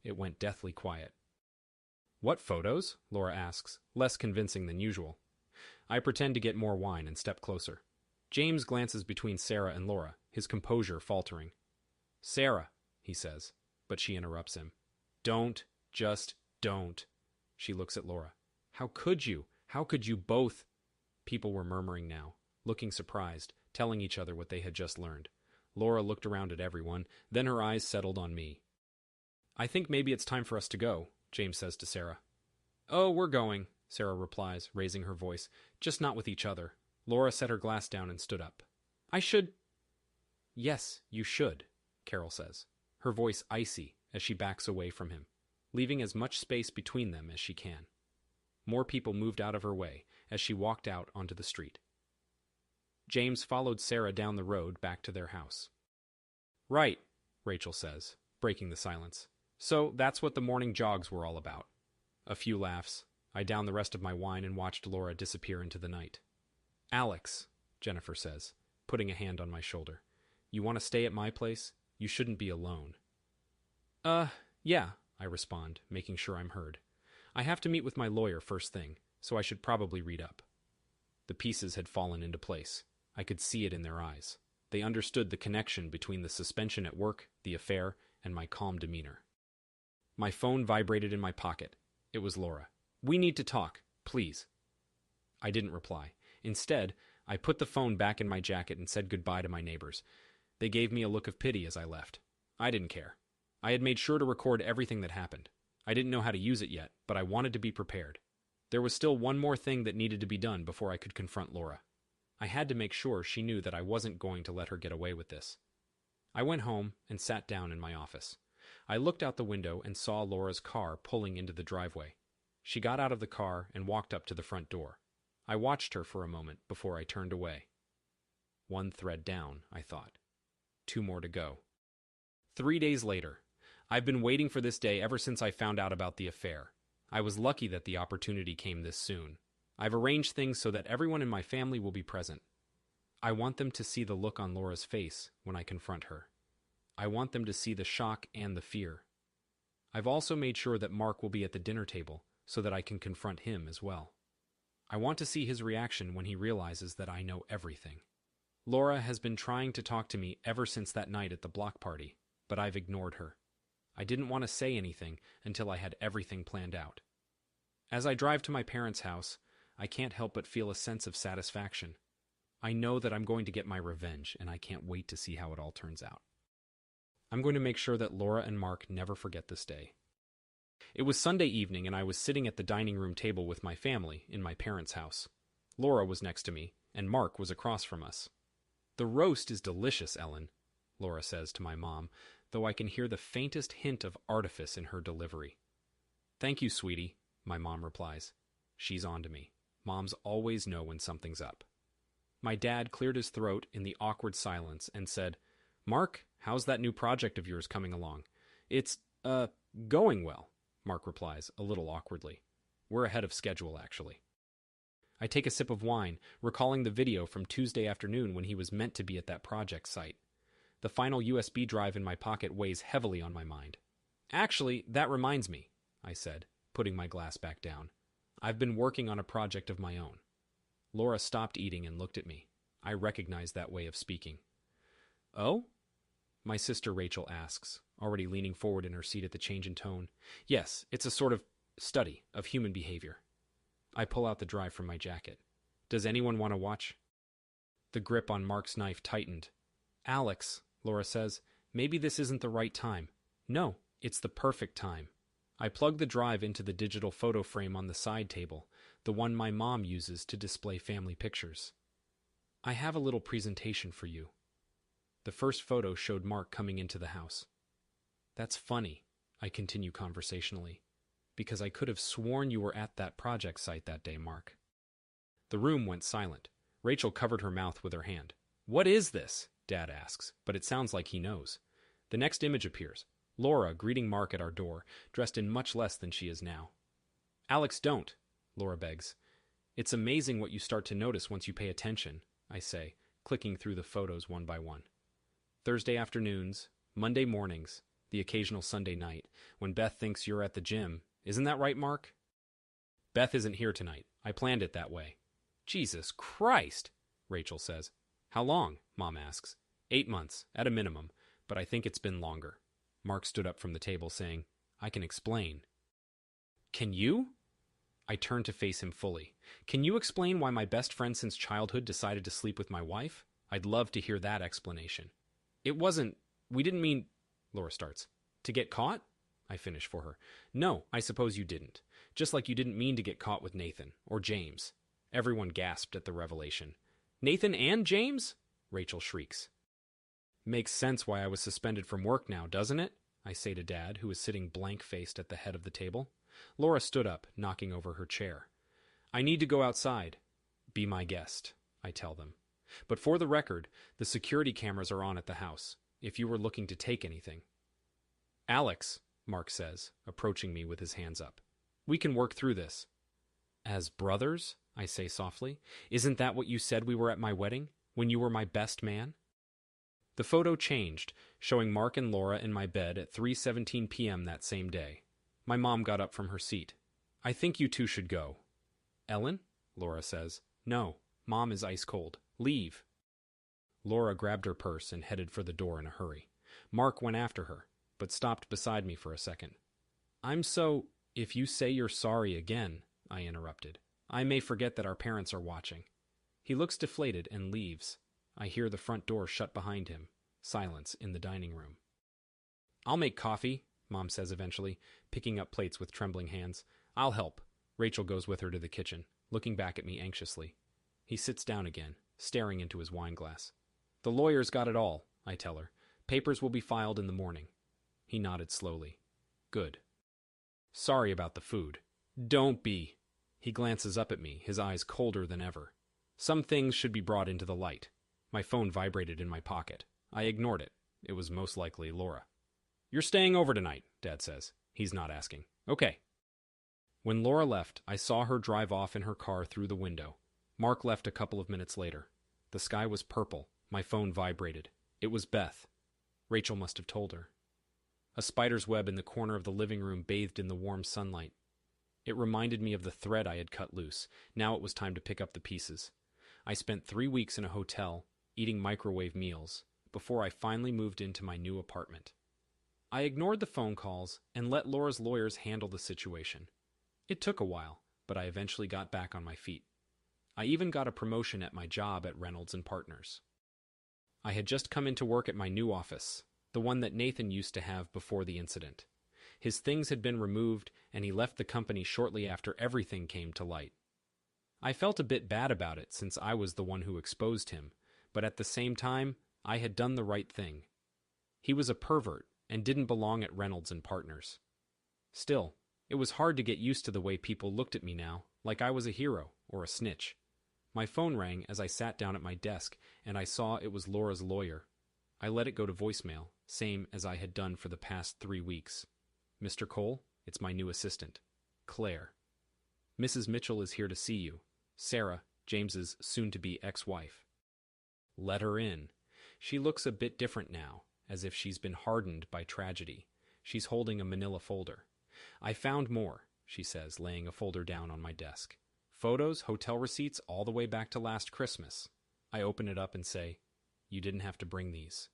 It went deathly quiet. What photos? Laura asks, less convincing than usual. I pretend to get more wine and step closer. James glances between Sarah and Laura, his composure faltering. Sarah, he says, but she interrupts him. Don't, just don't. She looks at Laura. How could you? How could you both? People were murmuring now, looking surprised, telling each other what they had just learned. Laura looked around at everyone, then her eyes settled on me. I think maybe it's time for us to go, James says to Sarah. Oh, we're going, Sarah replies, raising her voice, just not with each other. Laura set her glass down and stood up. I should... Yes, you should, Carol says, her voice icy as she backs away from him, leaving as much space between them as she can. More people moved out of her way as she walked out onto the street. James followed Sarah down the road back to their house. Right, Rachel says, breaking the silence. So that's what the morning jogs were all about. A few laughs. I downed the rest of my wine and watched Laura disappear into the night. Alex, Jennifer says, putting a hand on my shoulder. You want to stay at my place? You shouldn't be alone. Yeah, I respond, making sure I'm heard. I have to meet with my lawyer first thing, so I should probably read up. The pieces had fallen into place. I could see it in their eyes. They understood the connection between the suspension at work, the affair, and my calm demeanor. My phone vibrated in my pocket. It was Laura. "We need to talk, please." I didn't reply. Instead, I put the phone back in my jacket and said goodbye to my neighbors. They gave me a look of pity as I left. I didn't care. I had made sure to record everything that happened. I didn't know how to use it yet, but I wanted to be prepared. There was still one more thing that needed to be done before I could confront Laura. I had to make sure she knew that I wasn't going to let her get away with this. I went home and sat down in my office. I looked out the window and saw Laura's car pulling into the driveway. She got out of the car and walked up to the front door. I watched her for a moment before I turned away. One thread down, I thought. 2 more to go. 3 days later. I've been waiting for this day ever since I found out about the affair. I was lucky that the opportunity came this soon. I've arranged things so that everyone in my family will be present. I want them to see the look on Laura's face when I confront her. I want them to see the shock and the fear. I've also made sure that Mark will be at the dinner table so that I can confront him as well. I want to see his reaction when he realizes that I know everything. Laura has been trying to talk to me ever since that night at the block party, but I've ignored her. I didn't want to say anything until I had everything planned out. As I drive to my parents' house, I can't help but feel a sense of satisfaction. I know that I'm going to get my revenge, and I can't wait to see how it all turns out. I'm going to make sure that Laura and Mark never forget this day. It was Sunday evening, and I was sitting at the dining room table with my family in my parents' house. Laura was next to me, and Mark was across from us. "The roast is delicious, Ellen," Laura says to my mom, though I can hear the faintest hint of artifice in her delivery. "Thank you, sweetie," my mom replies. She's on to me. Moms always know when something's up. My dad cleared his throat in the awkward silence and said, "Mark, how's that new project of yours coming along?" "It's, going well," Mark replies, a little awkwardly. "We're ahead of schedule, actually." I take a sip of wine, recalling the video from Tuesday afternoon when he was meant to be at that project site. The final USB drive in my pocket weighs heavily on my mind. "Actually, that reminds me," I said, putting my glass back down. "I've been working on a project of my own." Laura stopped eating and looked at me. I recognized that way of speaking. "Oh?" my sister Rachel asks, already leaning forward in her seat at the change in tone. "Yes, it's a sort of study of human behavior." I pull out the drive from my jacket. "Does anyone want to watch?" The grip on Mark's knife tightened. "Alex," Laura says, "maybe this isn't the right time." "No, it's the perfect time." I plug the drive into the digital photo frame on the side table, the one my mom uses to display family pictures. "I have a little presentation for you." The first photo showed Mark coming into the house. "That's funny," I continue conversationally, "because I could have sworn you were at that project site that day, Mark." The room went silent. Rachel covered her mouth with her hand. "What is this?" Dad asks, but it sounds like he knows. The next image appears. Laura greeting Mark at our door, dressed in much less than she is now. "Alex, don't," Laura begs. "It's amazing what you start to notice once you pay attention," I say, clicking through the photos one by one. Thursday afternoons, Monday mornings, the occasional Sunday night, when Beth thinks you're at the gym. Isn't that right, Mark? "Beth isn't here tonight. I planned it that way." "Jesus Christ," Rachel says. "How long?" Mom asks. 8 months, at a minimum, but I think it's been longer. Mark stood up from the table, saying, "I can explain." "Can you?" I turned to face him fully. "Can you explain why my best friend since childhood decided to sleep with my wife? I'd love to hear that explanation." We didn't mean," Laura starts. "To get caught?" I finish for her. "No, I suppose you didn't. Just like you didn't mean to get caught with Nathan, or James." Everyone gasped at the revelation. "Nathan and James?" Rachel shrieks. "Makes sense why I was suspended from work now, doesn't it?" I say to Dad, who is sitting blank-faced at the head of the table. Laura stood up, knocking over her chair. "I need to go outside." "Be my guest," I tell them. "But for the record, the security cameras are on at the house, if you were looking to take anything." "Alex," Mark says, approaching me with his hands up. "We can work through this." "As brothers?" I say softly. "Isn't that what you said we were at my wedding, when you were my best man?" The photo changed, showing Mark and Laura in my bed at 3:17 p.m. that same day. My mom got up from her seat. "I think you two should go." "Ellen?" Laura says. "No, Mom is ice cold. Leave." Laura grabbed her purse and headed for the door in a hurry. Mark went after her, but stopped beside me for a second. If you say you're sorry again, I interrupted, I may forget that our parents are watching. He looks deflated and leaves. I hear the front door shut behind him. Silence in the dining room. I'll make coffee, Mom says eventually, picking up plates with trembling hands. I'll help. Rachel goes with her to the kitchen, looking back at me anxiously. He sits down again, staring into his wine glass. The lawyer's got it all, I tell her. Papers will be filed in the morning. He nodded slowly. Good. Sorry about the food. Don't be. He glances up at me, his eyes colder than ever. Some things should be brought into the light. My phone vibrated in my pocket. I ignored it. It was most likely Laura. You're staying over tonight, Dad says. He's not asking. Okay. When Laura left, I saw her drive off in her car through the window. Mark left a couple of minutes later. The sky was purple. My phone vibrated. It was Beth. Rachel must have told her. A spider's web in the corner of the living room bathed in the warm sunlight. It reminded me of the thread I had cut loose. Now it was time to pick up the pieces. I spent 3 weeks in a hotel, eating microwave meals, before I finally moved into my new apartment. I ignored the phone calls and let Laura's lawyers handle the situation. It took a while, but I eventually got back on my feet. I even got a promotion at my job at Reynolds & Partners. I had just come into work at my new office, the one that Nathan used to have before the incident. His things had been removed, and he left the company shortly after everything came to light. I felt a bit bad about it since I was the one who exposed him, but at the same time, I had done the right thing. He was a pervert and didn't belong at Reynolds & Partners. Still, it was hard to get used to the way people looked at me now, like I was a hero or a snitch. My phone rang as I sat down at my desk, and I saw it was Laura's lawyer. I let it go to voicemail, same as I had done for the past 3 weeks. Mr. Cole, it's my new assistant, Claire. Mrs. Mitchell is here to see you. Sarah, James's soon-to-be ex-wife. Let her in. She looks a bit different now, as if she's been hardened by tragedy. She's holding a manila folder. I found more, she says, laying a folder down on my desk. Photos, hotel receipts, all the way back to last Christmas. I open it up and say, you didn't have to bring these.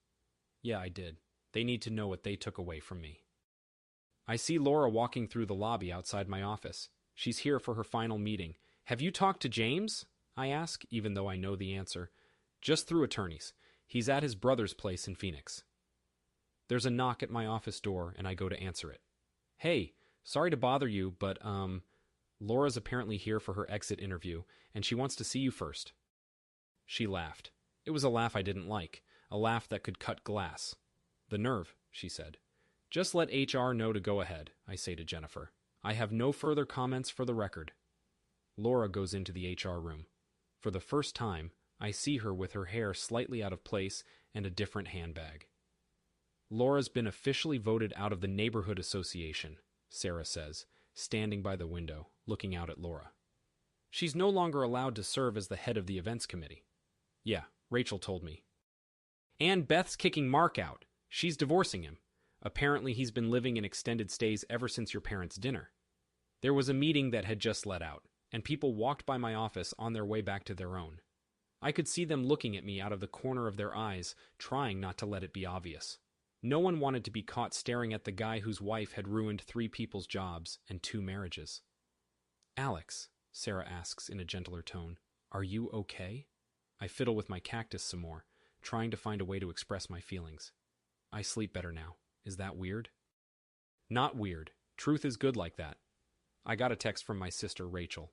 Yeah, I did. They need to know what they took away from me. I see Laura walking through the lobby outside my office. She's here for her final meeting. Have you talked to James? I ask, even though I know the answer. Just through attorneys. He's at his brother's place in Phoenix. There's a knock at my office door, and I go to answer it. Hey, sorry to bother you, but, Laura's apparently here for her exit interview, and she wants to see you first. She laughed. It was a laugh I didn't like, a laugh that could cut glass. The nerve, she said. Just let HR know to go ahead, I say to Jennifer. I have no further comments for the record. Laura goes into the HR room. For the first time, I see her with her hair slightly out of place and a different handbag. Laura's been officially voted out of the neighborhood association, Sarah says, standing by the window, looking out at Laura. She's no longer allowed to serve as the head of the events committee. Yeah, Rachel told me. And Beth's kicking Mark out. She's divorcing him. Apparently he's been living in extended stays ever since your parents' dinner. There was a meeting that had just let out, and people walked by my office on their way back to their own. I could see them looking at me out of the corner of their eyes, trying not to let it be obvious. No one wanted to be caught staring at the guy whose wife had ruined 3 people's jobs and 2 marriages. Alex, Sarah asks in a gentler tone, are you okay? I fiddle with my cactus some more, trying to find a way to express my feelings. I sleep better now. Is that weird? Not weird. Truth is good like that. I got a text from my sister, Rachel.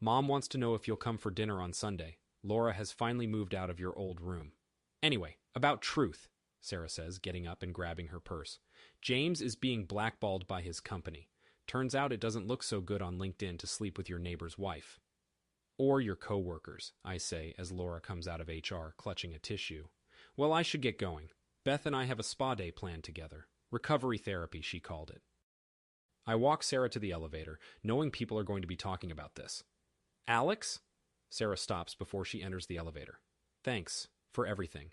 Mom wants to know if you'll come for dinner on Sunday. Laura has finally moved out of your old room. Anyway, about truth, Sarah says, getting up and grabbing her purse. James is being blackballed by his company. Turns out it doesn't look so good on LinkedIn to sleep with your neighbor's wife. Or your co-workers, I say as Laura comes out of HR, clutching a tissue. Well, I should get going. Beth and I have a spa day planned together. Recovery therapy, she called it. I walk Sarah to the elevator, knowing people are going to be talking about this. Alex? Sarah stops before she enters the elevator. Thanks for everything.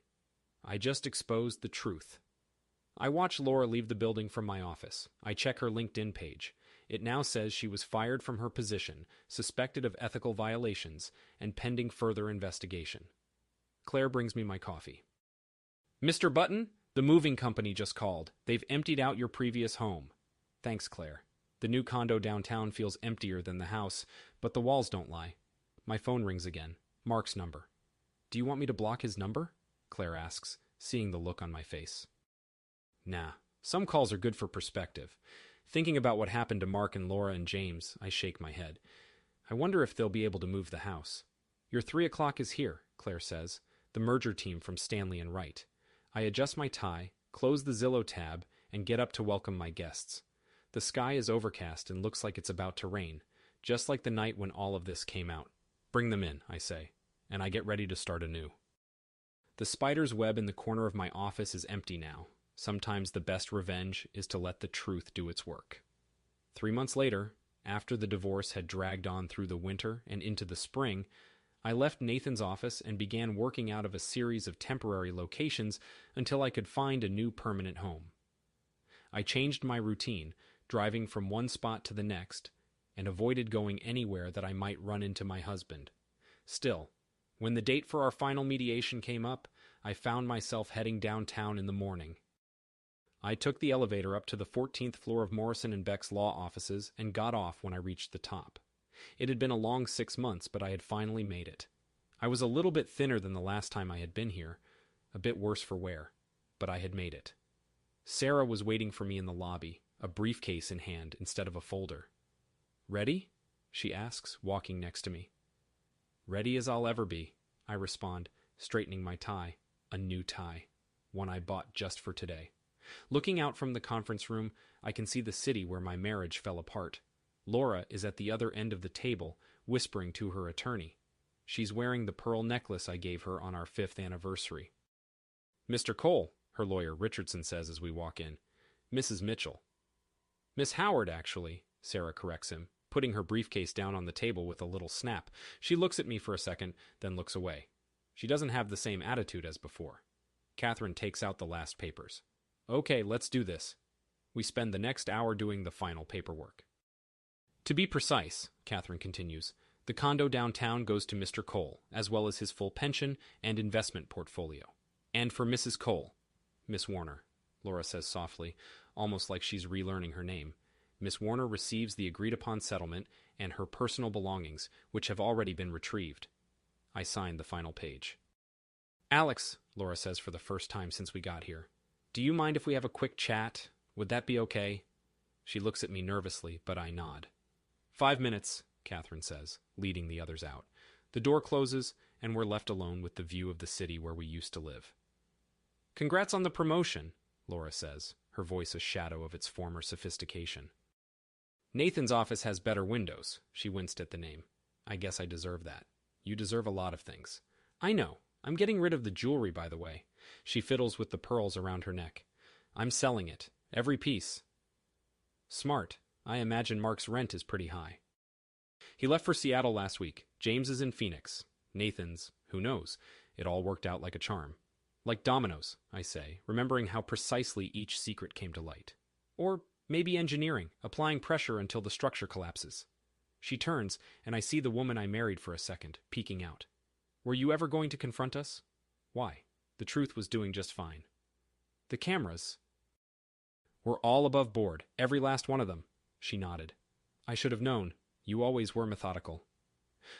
I just exposed the truth. I watch Laura leave the building from my office. I check her LinkedIn page. It now says she was fired from her position, suspected of ethical violations, and pending further investigation. Claire brings me my coffee. Mr. Button, the moving company just called. They've emptied out your previous home. Thanks, Claire. The new condo downtown feels emptier than the house, but the walls don't lie. My phone rings again. Mark's number. Do you want me to block his number? Claire asks, seeing the look on my face. Nah, some calls are good for perspective. Thinking about what happened to Mark and Laura and James, I shake my head. I wonder if they'll be able to move the house. Your 3 o'clock is here, Claire says, the merger team from Stanley and Wright. I adjust my tie, close the Zillow tab, and get up to welcome my guests. The sky is overcast and looks like it's about to rain, just like the night when all of this came out. Bring them in, I say, and I get ready to start anew. The spider's web in the corner of my office is empty now. Sometimes the best revenge is to let the truth do its work. 3 months later, after the divorce had dragged on through the winter and into the spring, I left Nathan's office and began working out of a series of temporary locations until I could find a new permanent home. I changed my routine, driving from one spot to the next, and avoided going anywhere that I might run into my husband. Still, when the date for our final mediation came up, I found myself heading downtown in the morning. I took the elevator up to the 14th floor of Morrison & Beck's law offices and got off when I reached the top. It had been a long 6 months, but I had finally made it. I was a little bit thinner than the last time I had been here, a bit worse for wear, but I had made it. Sarah was waiting for me in the lobby, a briefcase in hand instead of a folder. Ready? She asks, walking next to me. Ready as I'll ever be, I respond, straightening my tie, a new tie, one I bought just for today. Looking out from the conference room, I can see the city where my marriage fell apart. Laura is at the other end of the table, whispering to her attorney. She's wearing the pearl necklace I gave her on our 5th anniversary. Mr. Cole, her lawyer Richardson says as we walk in. Mrs. Mitchell. Miss Howard, actually, Sarah corrects him, putting her briefcase down on the table with a little snap. She looks at me for a second, then looks away. She doesn't have the same attitude as before. Catherine takes out the last papers. Okay, let's do this. We spend the next hour doing the final paperwork. To be precise, Catherine continues, the condo downtown goes to Mr. Cole, as well as his full pension and investment portfolio. And for Mrs. Cole, Miss Warner, Laura says softly, almost like she's relearning her name. Miss Warner receives the agreed-upon settlement and her personal belongings, which have already been retrieved. I sign the final page. Alex, Laura says for the first time since we got here, do you mind if we have a quick chat? Would that be okay? She looks at me nervously, but I nod. 5 minutes, Catherine says, leading the others out. The door closes, and we're left alone with the view of the city where we used to live. Congrats on the promotion, Laura says, her voice a shadow of its former sophistication. Nathan's office has better windows, she winced at the name. I guess I deserve that. You deserve a lot of things. I know. I'm getting rid of the jewelry, by the way. She fiddles with the pearls around her neck. I'm selling it. Every piece. Smart. I imagine Mark's rent is pretty high. He left for Seattle last week. James is in Phoenix. Nathan's, who knows? It all worked out like a charm. Like dominoes, I say, remembering how precisely each secret came to light. Or maybe engineering, applying pressure until the structure collapses. She turns, and I see the woman I married for a second, peeking out. Were you ever going to confront us? Why? The truth was doing just fine. The cameras were all above board, every last one of them. She nodded. I should have known. You always were methodical.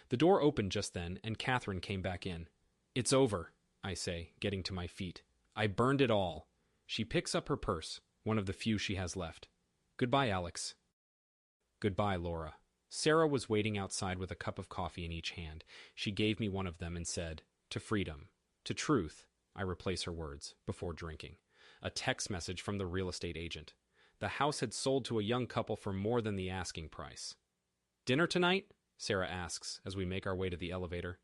The door opened just then, and Catherine came back in. It's over, I say, getting to my feet. I burned it all. She picks up her purse, one of the few she has left. Goodbye, Alex. Goodbye, Laura. Sarah was waiting outside with a cup of coffee in each hand. She gave me one of them and said, to freedom, to truth, I replace her words, before drinking. A text message from the real estate agent. The house had sold to a young couple for more than the asking price. Dinner tonight? Sarah asks as we make our way to the elevator.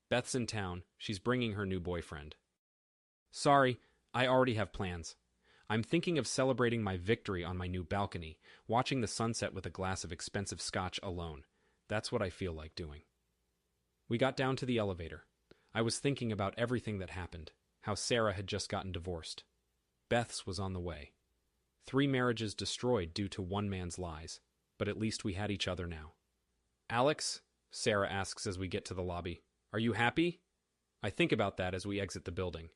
Beth's in town. She's bringing her new boyfriend. Sorry, I already have plans. I'm thinking of celebrating my victory on my new balcony, watching the sunset with a glass of expensive scotch alone. That's what I feel like doing. We got down to the elevator. I was thinking about everything that happened, how Sarah had just gotten divorced. Beth's was on the way. 3 marriages destroyed due to one man's lies, but at least we had each other now. Alex, Sarah asks as we get to the lobby, are you happy? I think about that as we exit the building.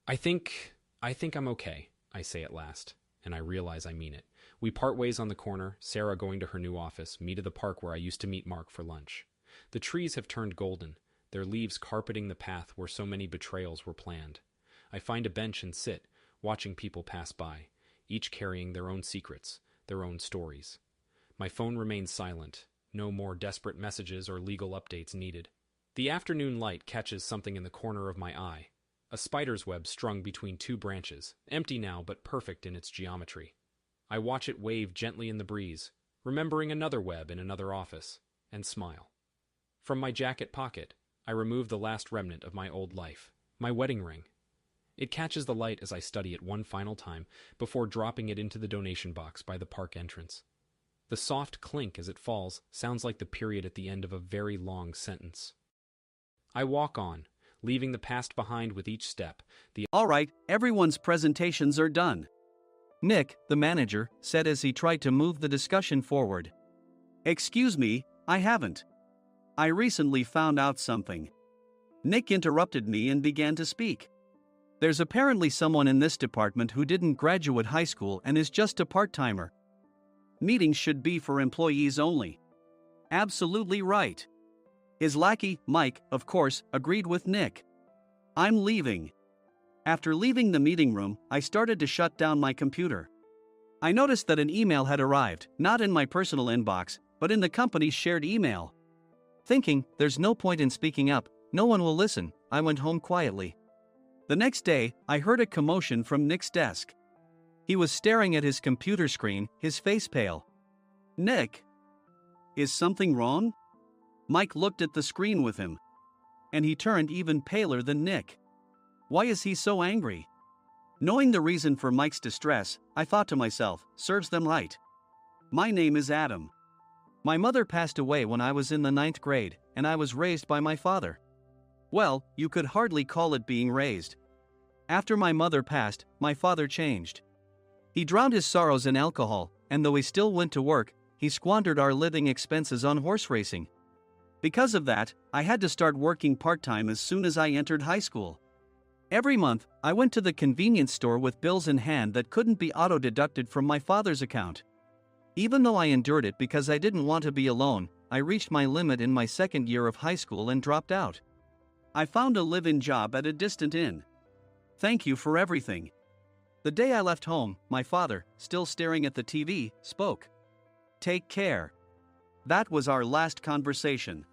I think I'm okay, I say at last. and I realize I mean it. We part ways on the corner, Sarah going to her new office, me to the park where I used to meet Mark for lunch. The trees have turned golden, their leaves carpeting the path where so many betrayals were planned. I find a bench and sit, watching people pass by, each carrying their own secrets, their own stories. My phone remains silent, no more desperate messages or legal updates needed. The afternoon light catches something in the corner of my eye. A spider's web strung between two branches, empty now but perfect in its geometry. I watch it wave gently in the breeze, remembering another web in another office, and smile. From my jacket pocket, I remove the last remnant of my old life, my wedding ring. It catches the light as I study it one final time before dropping it into the donation box by the park entrance. The soft clink as it falls sounds like the period at the end of a very long sentence. I walk on, leaving the past behind with each step. All right, everyone's presentations are done, Nick, the manager, said as he tried to move the discussion forward. Excuse me, I haven't. I recently found out something. Nick interrupted me and began to speak. There's apparently someone in this department who didn't graduate high school and is just a part-timer. Meetings should be for employees only. Absolutely right. His lackey, Mike, of course, agreed with Nick. I'm leaving. After leaving the meeting room, I started to shut down my computer. I noticed that an email had arrived, not in my personal inbox, but in the company's shared email. Thinking, there's no point in speaking up, no one will listen, I went home quietly. The next day, I heard a commotion from Nick's desk. He was staring at his computer screen, his face pale. Nick? Is something wrong? Mike looked at the screen with him. And he turned even paler than Nick. Why is he so angry? Knowing the reason for Mike's distress, I thought to myself, serves them right. My name is Adam. My mother passed away when I was in the 9th grade, and I was raised by my father. Well, you could hardly call it being raised. After my mother passed, my father changed. He drowned his sorrows in alcohol, and though he still went to work, he squandered our living expenses on horse racing. Because of that, I had to start working part-time as soon as I entered high school. Every month, I went to the convenience store with bills in hand that couldn't be auto-deducted from my father's account. Even though I endured it because I didn't want to be alone, I reached my limit in my second year of high school and dropped out. I found a live-in job at a distant inn. Thank you for everything. The day I left home, my father, still staring at the TV, spoke. Take care. That was our last conversation.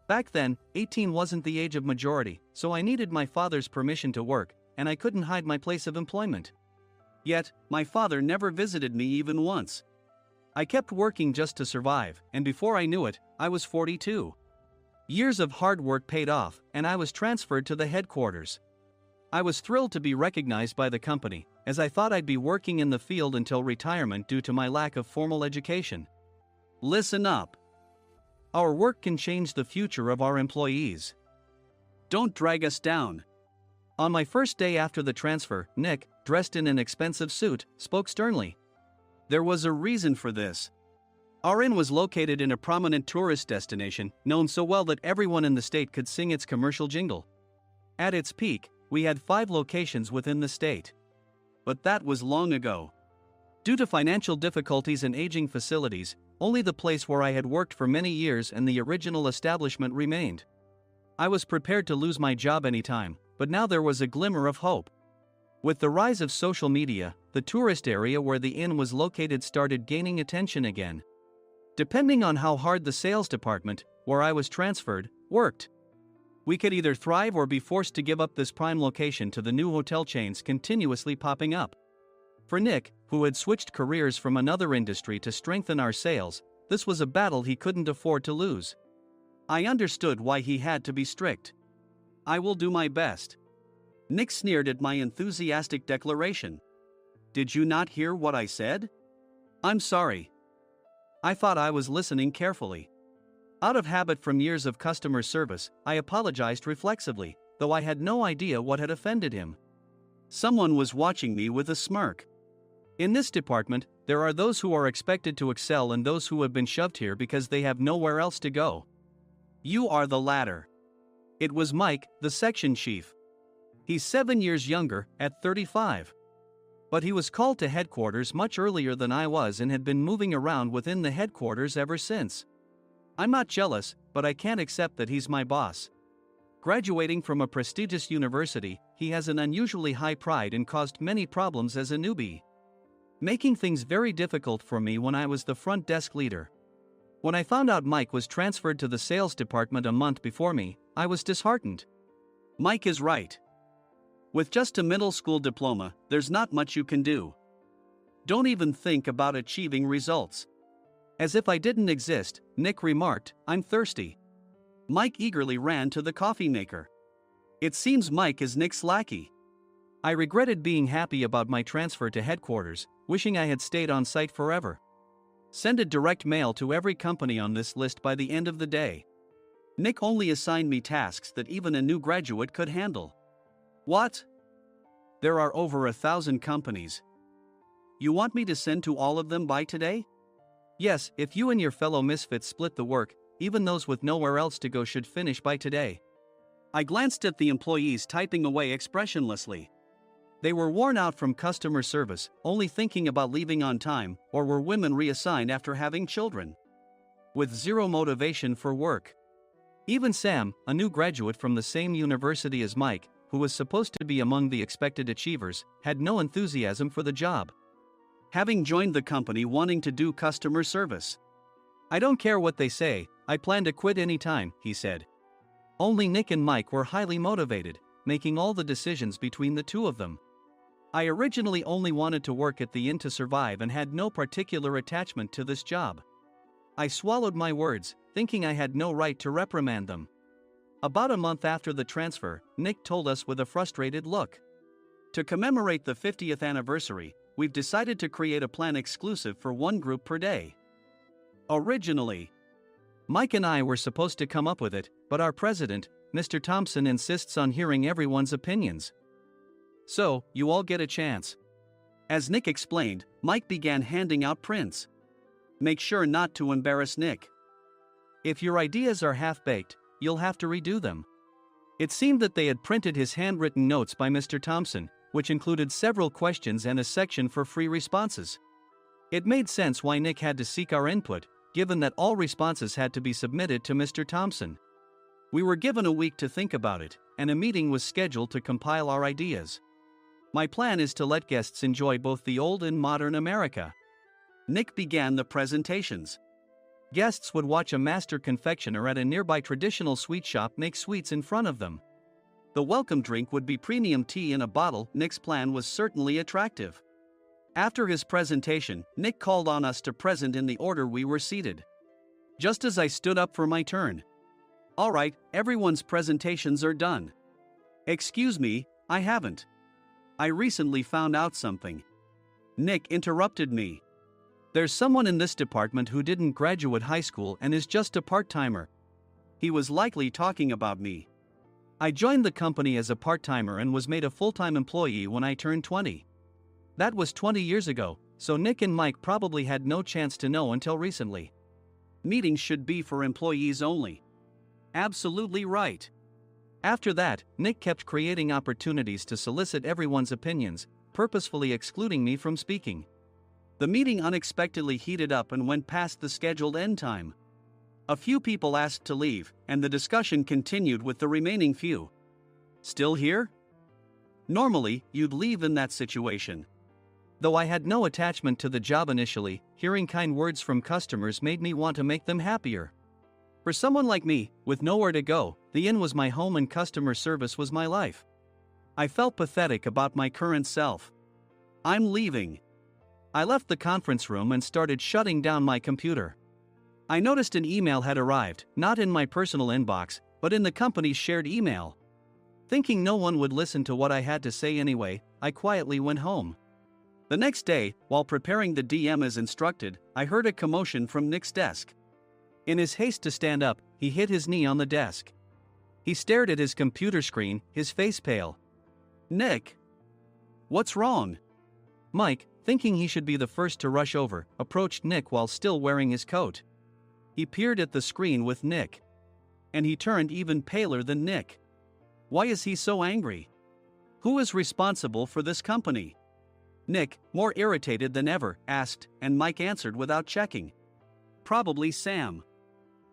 Back then, 18 wasn't the age of majority, so I needed my father's permission to work, and I couldn't hide my place of employment. Yet, my father never visited me even once. I kept working just to survive, and before I knew it, I was 42. Years of hard work paid off, and I was transferred to the headquarters. I was thrilled to be recognized by the company, as I thought I'd be working in the field until retirement due to my lack of formal education. Listen up. Our work can change the future of our employees. Don't drag us down. On my first day after the transfer, Nick, dressed in an expensive suit, spoke sternly. There was a reason for this. Our inn was located in a prominent tourist destination, known so well that everyone in the state could sing its commercial jingle. At its peak, we had 5 locations within the state. But that was long ago. Due to financial difficulties and aging facilities, only the place where I had worked for many years and the original establishment remained. I was prepared to lose my job anytime, but now there was a glimmer of hope. With the rise of social media, the tourist area where the inn was located started gaining attention again. Depending on how hard the sales department, where I was transferred, worked, we could either thrive or be forced to give up this prime location to the new hotel chains continuously popping up. For Nick, who had switched careers from another industry to strengthen our sales, this was a battle he couldn't afford to lose. I understood why he had to be strict. I will do my best. Nick sneered at my enthusiastic declaration. Did you not hear what I said? I'm sorry. I thought I was listening carefully. Out of habit from years of customer service, I apologized reflexively, though I had no idea what had offended him. Someone was watching me with a smirk. In this department, there are those who are expected to excel and those who have been shoved here because they have nowhere else to go. You are the latter. It was Mike, the section chief. He's 7 years younger, at 35. But he was called to headquarters much earlier than I was and had been moving around within the headquarters ever since. I'm not jealous, but I can't accept that he's my boss. Graduating from a prestigious university, he has an unusually high pride and caused many problems as a newbie, making things very difficult for me when I was the front desk leader. When I found out Mike was transferred to the sales department a month before me, I was disheartened. Mike is right. With just a middle school diploma, there's not much you can do. Don't even think about achieving results. As if I didn't exist, Nick remarked, I'm thirsty. Mike eagerly ran to the coffee maker. It seems Mike is Nick's lackey. I regretted being happy about my transfer to headquarters, wishing I had stayed on site forever. Send a direct mail to every company on this list by the end of the day. Nick only assigned me tasks that even a new graduate could handle. What? There are over 1,000 companies. You want me to send to all of them by today? Yes, if you and your fellow misfits split the work, even those with nowhere else to go should finish by today. I glanced at the employees typing away expressionlessly. They were worn out from customer service, only thinking about leaving on time, or were women reassigned after having children, with zero motivation for work. Even Sam, a new graduate from the same university as Mike, who was supposed to be among the expected achievers, had no enthusiasm for the job, having joined the company wanting to do customer service. I don't care what they say, I plan to quit anytime, he said. Only Nick and Mike were highly motivated, making all the decisions between the two of them. I originally only wanted to work at the inn to survive and had no particular attachment to this job. I swallowed my words, thinking I had no right to reprimand them. About a month after the transfer, Nick told us with a frustrated look. To commemorate the 50th anniversary, we've decided to create a plan exclusive for one group per day. Originally, Mike and I were supposed to come up with it, but our president, Mr. Thompson, insists on hearing everyone's opinions. So, you all get a chance. As Nick explained, Mike began handing out prints. Make sure not to embarrass Nick. If your ideas are half-baked, you'll have to redo them. It seemed that they had printed his handwritten notes by Mr. Thompson, which included several questions and a section for free responses. It made sense why Nick had to seek our input, given that all responses had to be submitted to Mr. Thompson. We were given a week to think about it, and a meeting was scheduled to compile our ideas. My plan is to let guests enjoy both the old and modern America. Nick began the presentations. Guests would watch a master confectioner at a nearby traditional sweet shop make sweets in front of them. The welcome drink would be premium tea in a bottle. Nick's plan was certainly attractive. After his presentation, Nick called on us to present in the order we were seated. Just as I stood up for my turn. All right, everyone's presentations are done. Excuse me, I haven't. I recently found out something. Nick interrupted me. There's someone in this department who didn't graduate high school and is just a part-timer. He was likely talking about me. I joined the company as a part-timer and was made a full-time employee when I turned 20. That was 20 years ago, so Nick and Mike probably had no chance to know until recently. Meetings should be for employees only. Absolutely right. After that, Nick kept creating opportunities to solicit everyone's opinions, purposefully excluding me from speaking. The meeting unexpectedly heated up and went past the scheduled end time. A few people asked to leave, and the discussion continued with the remaining few. Still here? Normally, you'd leave in that situation. Though I had no attachment to the job initially, hearing kind words from customers made me want to make them happier. For someone like me, with nowhere to go, the inn was my home and customer service was my life. I felt pathetic about my current self. I'm leaving. I left the conference room and started shutting down my computer. I noticed an email had arrived, not in my personal inbox, but in the company's shared email. Thinking no one would listen to what I had to say anyway, I quietly went home. The next day, while preparing the DM as instructed, I heard a commotion from Nick's desk. In his haste to stand up, he hit his knee on the desk. He stared at his computer screen, his face pale. Nick! What's wrong? Mike, thinking he should be the first to rush over, approached Nick while still wearing his coat. He peered at the screen with Nick. And he turned even paler than Nick. Why is he so angry? Who is responsible for this company? Nick, more irritated than ever, asked, and Mike answered without checking. Probably Sam.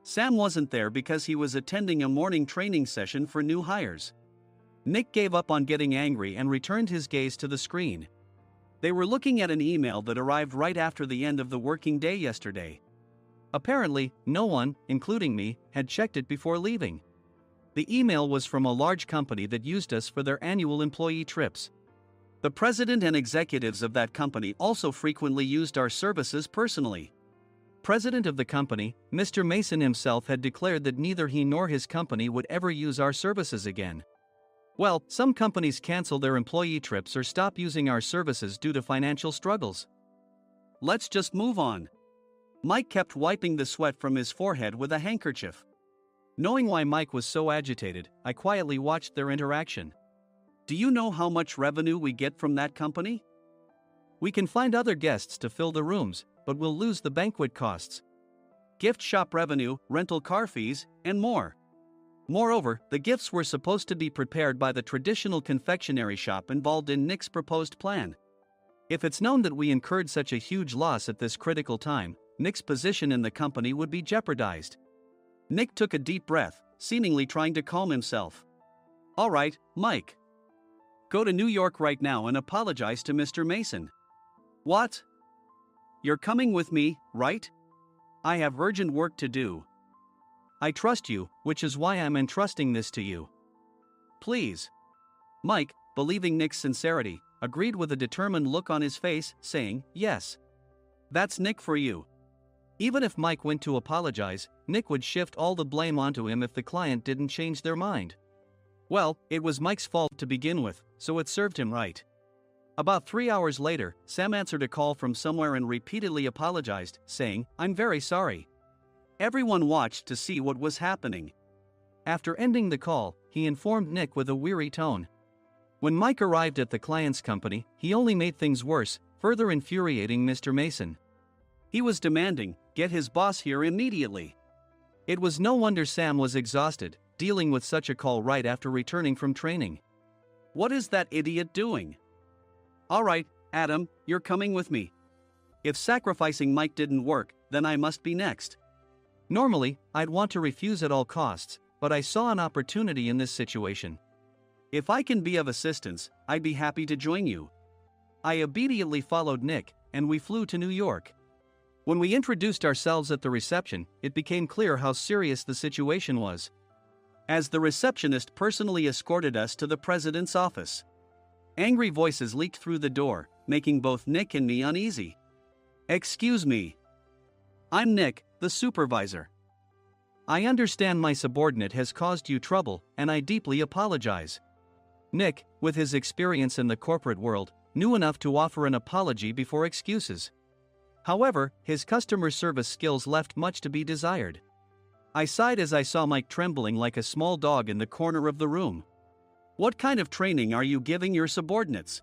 Sam wasn't there because he was attending a morning training session for new hires. Nick gave up on getting angry and returned his gaze to the screen. They were looking at an email that arrived right after the end of the working day yesterday. Apparently, no one, including me, had checked it before leaving. The email was from a large company that used us for their annual employee trips. The president and executives of that company also frequently used our services personally. President of the company, Mr. Mason himself, had declared that neither he nor his company would ever use our services again. Well, some companies cancel their employee trips or stop using our services due to financial struggles. Let's just move on. Mike kept wiping the sweat from his forehead with a handkerchief. Knowing why Mike was so agitated, I quietly watched their interaction. Do you know how much revenue we get from that company? We can find other guests to fill the rooms, but we'll lose the banquet costs, gift shop revenue, rental car fees, and more. Moreover, the gifts were supposed to be prepared by the traditional confectionery shop involved in Nick's proposed plan. If it's known that we incurred such a huge loss at this critical time, Nick's position in the company would be jeopardized. Nick took a deep breath, seemingly trying to calm himself. All right, Mike. Go to New York right now and apologize to Mr. Mason. What? You're coming with me, right? I have urgent work to do. I trust you, which is why I'm entrusting this to you. Please. Mike, believing Nick's sincerity, agreed with a determined look on his face, saying, yes. That's Nick for you. Even if Mike went to apologize, Nick would shift all the blame onto him if the client didn't change their mind. Well, it was Mike's fault to begin with, so it served him right. About 3 hours later, Sam answered a call from somewhere and repeatedly apologized, saying, I'm very sorry. Everyone watched to see what was happening. After ending the call, he informed Nick with a weary tone. When Mike arrived at the client's company, he only made things worse, further infuriating Mr. Mason. He was demanding, get his boss here immediately. It was no wonder Sam was exhausted, dealing with such a call right after returning from training. What is that idiot doing? All right, Adam, you're coming with me. If sacrificing Mike didn't work, then I must be next. Normally, I'd want to refuse at all costs, but I saw an opportunity in this situation. If I can be of assistance, I'd be happy to join you. I obediently followed Nick, and we flew to New York. When we introduced ourselves at the reception, it became clear how serious the situation was, as the receptionist personally escorted us to the president's office. Angry voices leaked through the door, making both Nick and me uneasy. Excuse me. I'm Nick, the supervisor. I understand my subordinate has caused you trouble, and I deeply apologize. Nick, with his experience in the corporate world, knew enough to offer an apology before excuses. However, his customer service skills left much to be desired. I sighed as I saw Mike trembling like a small dog in the corner of the room. What kind of training are you giving your subordinates?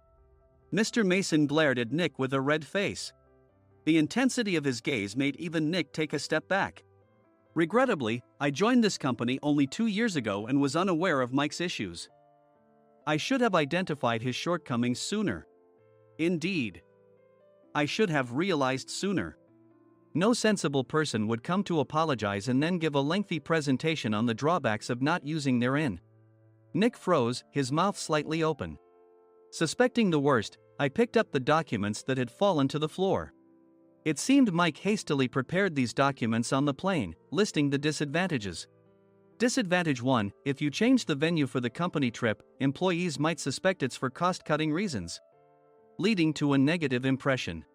Mr. Mason glared at Nick with a red face. The intensity of his gaze made even Nick take a step back. Regrettably, I joined this company only 2 years ago and was unaware of Mike's issues. I should have identified his shortcomings sooner. Indeed. I should have realized sooner. No sensible person would come to apologize and then give a lengthy presentation on the drawbacks of not using their IN. Nick froze, his mouth slightly open. Suspecting the worst, I picked up the documents that had fallen to the floor. It seemed Mike hastily prepared these documents on the plane, listing the disadvantages. Disadvantage 1: if you change the venue for the company trip, employees might suspect it's for cost-cutting reasons, leading to a negative impression.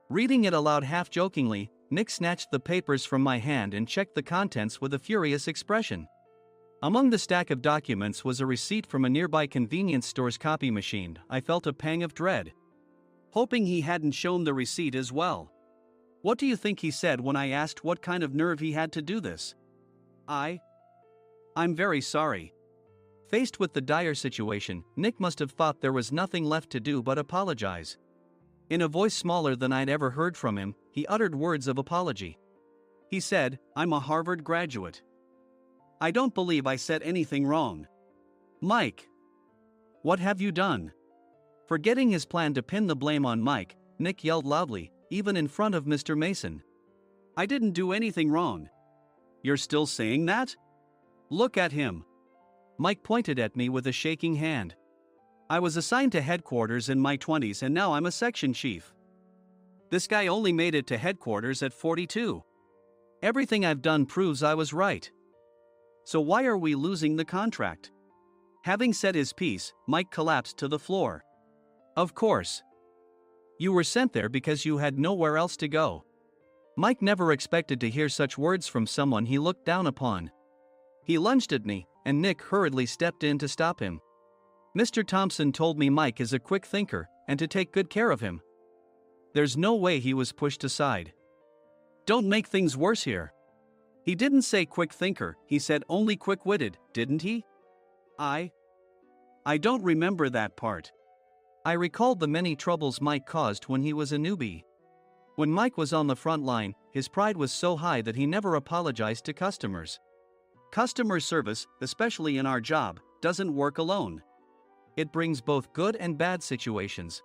Reading it aloud half-jokingly, Nick snatched the papers from my hand and checked the contents with a furious expression. Among the stack of documents was a receipt from a nearby convenience store's copy machine. I felt a pang of dread, hoping he hadn't shown the receipt as well. What do you think he said when I asked what kind of nerve he had to do this? I'm very sorry. Faced with the dire situation, Nick must have thought there was nothing left to do but apologize. In a voice smaller than I'd ever heard from him, he uttered words of apology. He said, I'm a Harvard graduate. I don't believe I said anything wrong. Mike. What have you done? Forgetting his plan to pin the blame on Mike, Nick yelled loudly, even in front of Mr. Mason. "I didn't do anything wrong." "You're still saying that? Look at him." Mike pointed at me with a shaking hand. "I was assigned to headquarters in my 20s and now I'm a section chief. This guy only made it to headquarters at 42. Everything I've done proves I was right. So why are we losing the contract?" Having said his piece, Mike collapsed to the floor. "Of course. You were sent there because you had nowhere else to go." Mike never expected to hear such words from someone he looked down upon. He lunged at me, and Nick hurriedly stepped in to stop him. "Mr. Thompson told me Mike is a quick thinker, and to take good care of him." There's no way he was pushed aside. "Don't make things worse here." "He didn't say quick thinker, he said only quick-witted, didn't he?" I don't remember that part." I recalled the many troubles Mike caused when he was a newbie. When Mike was on the front line, his pride was so high that he never apologized to customers. Customer service, especially in our job, doesn't work alone. It brings both good and bad situations.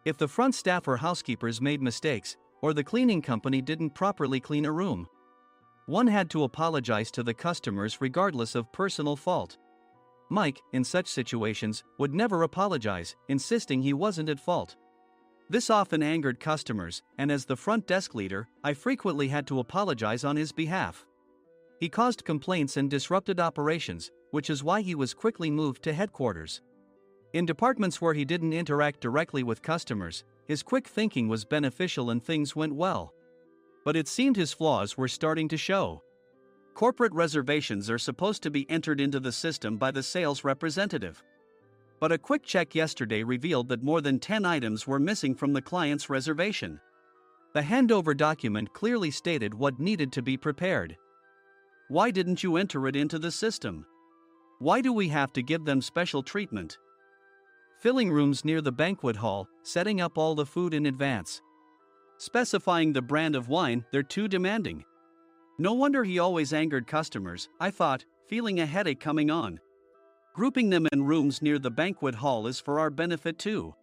If the front staff or housekeepers made mistakes, or the cleaning company didn't properly clean a room, one had to apologize to the customers regardless of personal fault. Mike, in such situations, would never apologize, insisting he wasn't at fault. This often angered customers, and as the front desk leader, I frequently had to apologize on his behalf. He caused complaints and disrupted operations, which is why he was quickly moved to headquarters. In departments where he didn't interact directly with customers, his quick thinking was beneficial and things went well. But it seemed his flaws were starting to show. Corporate reservations are supposed to be entered into the system by the sales representative. But a quick check yesterday revealed that more than 10 items were missing from the client's reservation. The handover document clearly stated what needed to be prepared. Why didn't you enter it into the system? Why do we have to give them special treatment? Filling rooms near the banquet hall, setting up all the food in advance. Specifying the brand of wine, they're too demanding. No wonder he always angered customers, I thought, feeling a headache coming on. Grouping them in rooms near the banquet hall is for our benefit too.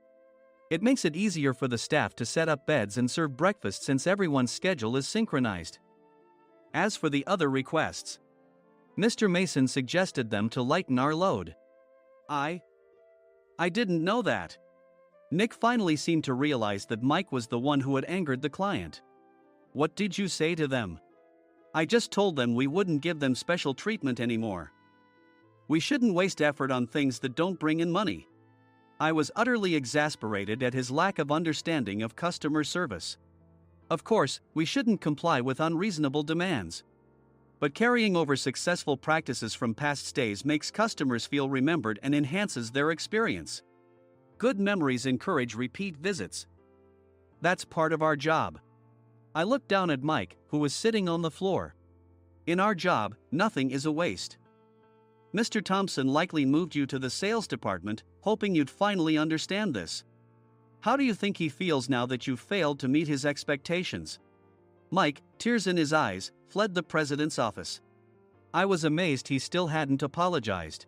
It makes it easier for the staff to set up beds and serve breakfast since everyone's schedule is synchronized. As for the other requests, Mr. Mason suggested them to lighten our load. I didn't know that. Nick finally seemed to realize that Mike was the one who had angered the client. What did you say to them? I just told them we wouldn't give them special treatment anymore. We shouldn't waste effort on things that don't bring in money. I was utterly exasperated at his lack of understanding of customer service. Of course, we shouldn't comply with unreasonable demands. But carrying over successful practices from past stays makes customers feel remembered and enhances their experience. Good memories encourage repeat visits. That's part of our job. I looked down at Mike, who was sitting on the floor. In our job, nothing is a waste. Mr. Thompson likely moved you to the sales department, hoping you'd finally understand this. How do you think he feels now that you've failed to meet his expectations? Mike, tears in his eyes, fled the president's office. I was amazed he still hadn't apologized.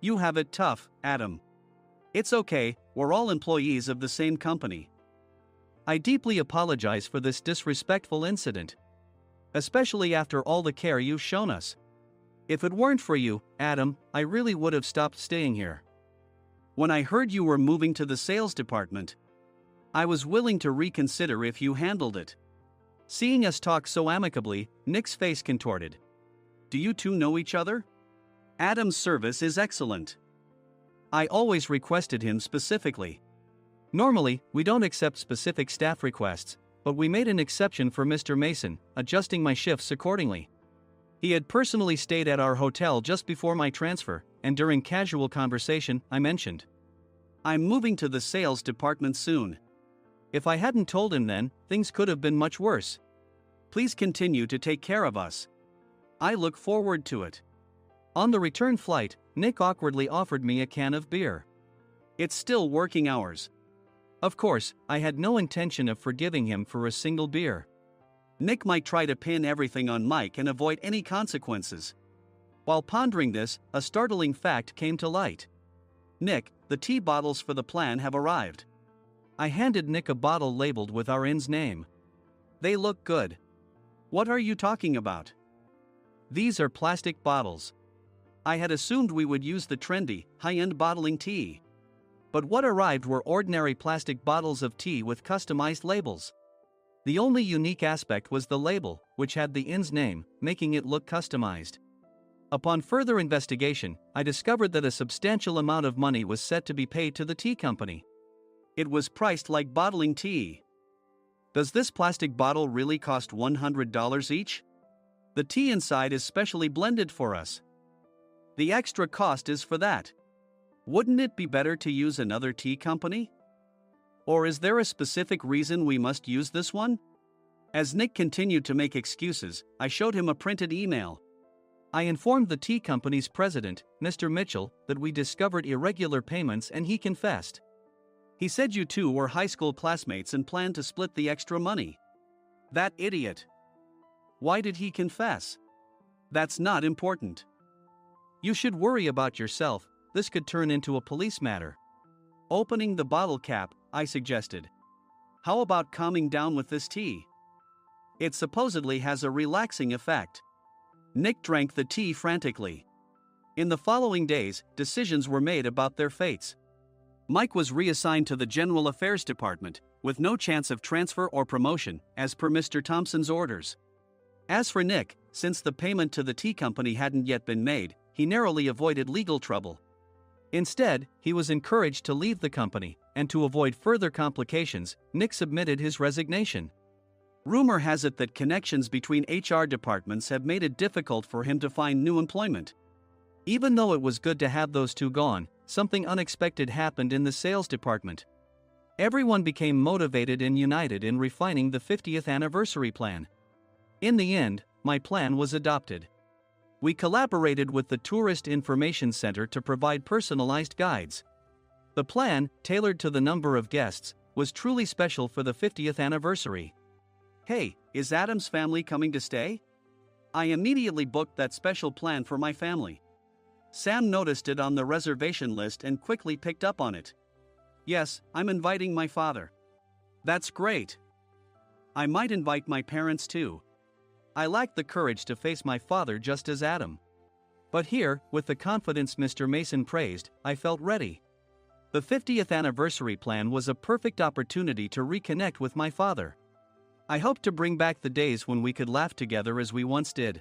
You have it tough, Adam. It's okay, we're all employees of the same company. I deeply apologize for this disrespectful incident. Especially after all the care you've shown us. If it weren't for you, Adam, I really would have stopped staying here. When I heard you were moving to the sales department, I was willing to reconsider if you handled it. Seeing us talk so amicably, Nick's face contorted. Do you two know each other? Adam's service is excellent. I always requested him specifically. Normally, we don't accept specific staff requests, but we made an exception for Mr. Mason, adjusting my shifts accordingly. He had personally stayed at our hotel just before my transfer, and during casual conversation, I mentioned, I'm moving to the sales department soon. If I hadn't told him then, things could have been much worse. Please continue to take care of us. I look forward to it. On the return flight, Nick awkwardly offered me a can of beer. It's still working hours. Of course, I had no intention of forgiving him for a single beer. Nick might try to pin everything on Mike and avoid any consequences. While pondering this, a startling fact came to light. Nick, the tea bottles for the plan have arrived. I handed Nick a bottle labeled with our IN's name. They look good. What are you talking about? These are plastic bottles. I had assumed we would use the trendy, high-end bottling tea. But what arrived were ordinary plastic bottles of tea with customized labels. The only unique aspect was the label, which had the IN's name, making it look customized. Upon further investigation, I discovered that a substantial amount of money was set to be paid to the tea company. It was priced like bottling tea. Does this plastic bottle really cost $100 each? The tea inside is specially blended for us. The extra cost is for that. Wouldn't it be better to use another tea company? Or is there a specific reason we must use this one? As Nick continued to make excuses, I showed him a printed email. I informed the tea company's president, Mr. Mitchell, that we discovered irregular payments and he confessed. He said you two were high school classmates and planned to split the extra money. That idiot. Why did he confess? That's not important. You should worry about yourself, this could turn into a police matter. Opening the bottle cap, I suggested. How about calming down with this tea? It supposedly has a relaxing effect. Nick drank the tea frantically. In the following days, decisions were made about their fates. Mike was reassigned to the General Affairs Department, with no chance of transfer or promotion, as per Mr. Thompson's orders. As for Nick, since the payment to the tea company hadn't yet been made, he narrowly avoided legal trouble. Instead, he was encouraged to leave the company, and to avoid further complications, Nick submitted his resignation. Rumor has it that connections between HR departments have made it difficult for him to find new employment. Even though it was good to have those two gone, something unexpected happened in the sales department. Everyone became motivated and united in refining the 50th anniversary plan. In the end, my plan was adopted. We collaborated with the Tourist Information Center to provide personalized guides. The plan, tailored to the number of guests, was truly special for the 50th anniversary. Hey, is Adam's family coming to stay? I immediately booked that special plan for my family. Sam noticed it on the reservation list and quickly picked up on it. Yes, I'm inviting my father. That's great. I might invite my parents too. I lacked the courage to face my father just as Adam. But here, with the confidence Mr. Mason praised, I felt ready. The 50th anniversary plan was a perfect opportunity to reconnect with my father. I hoped to bring back the days when we could laugh together as we once did.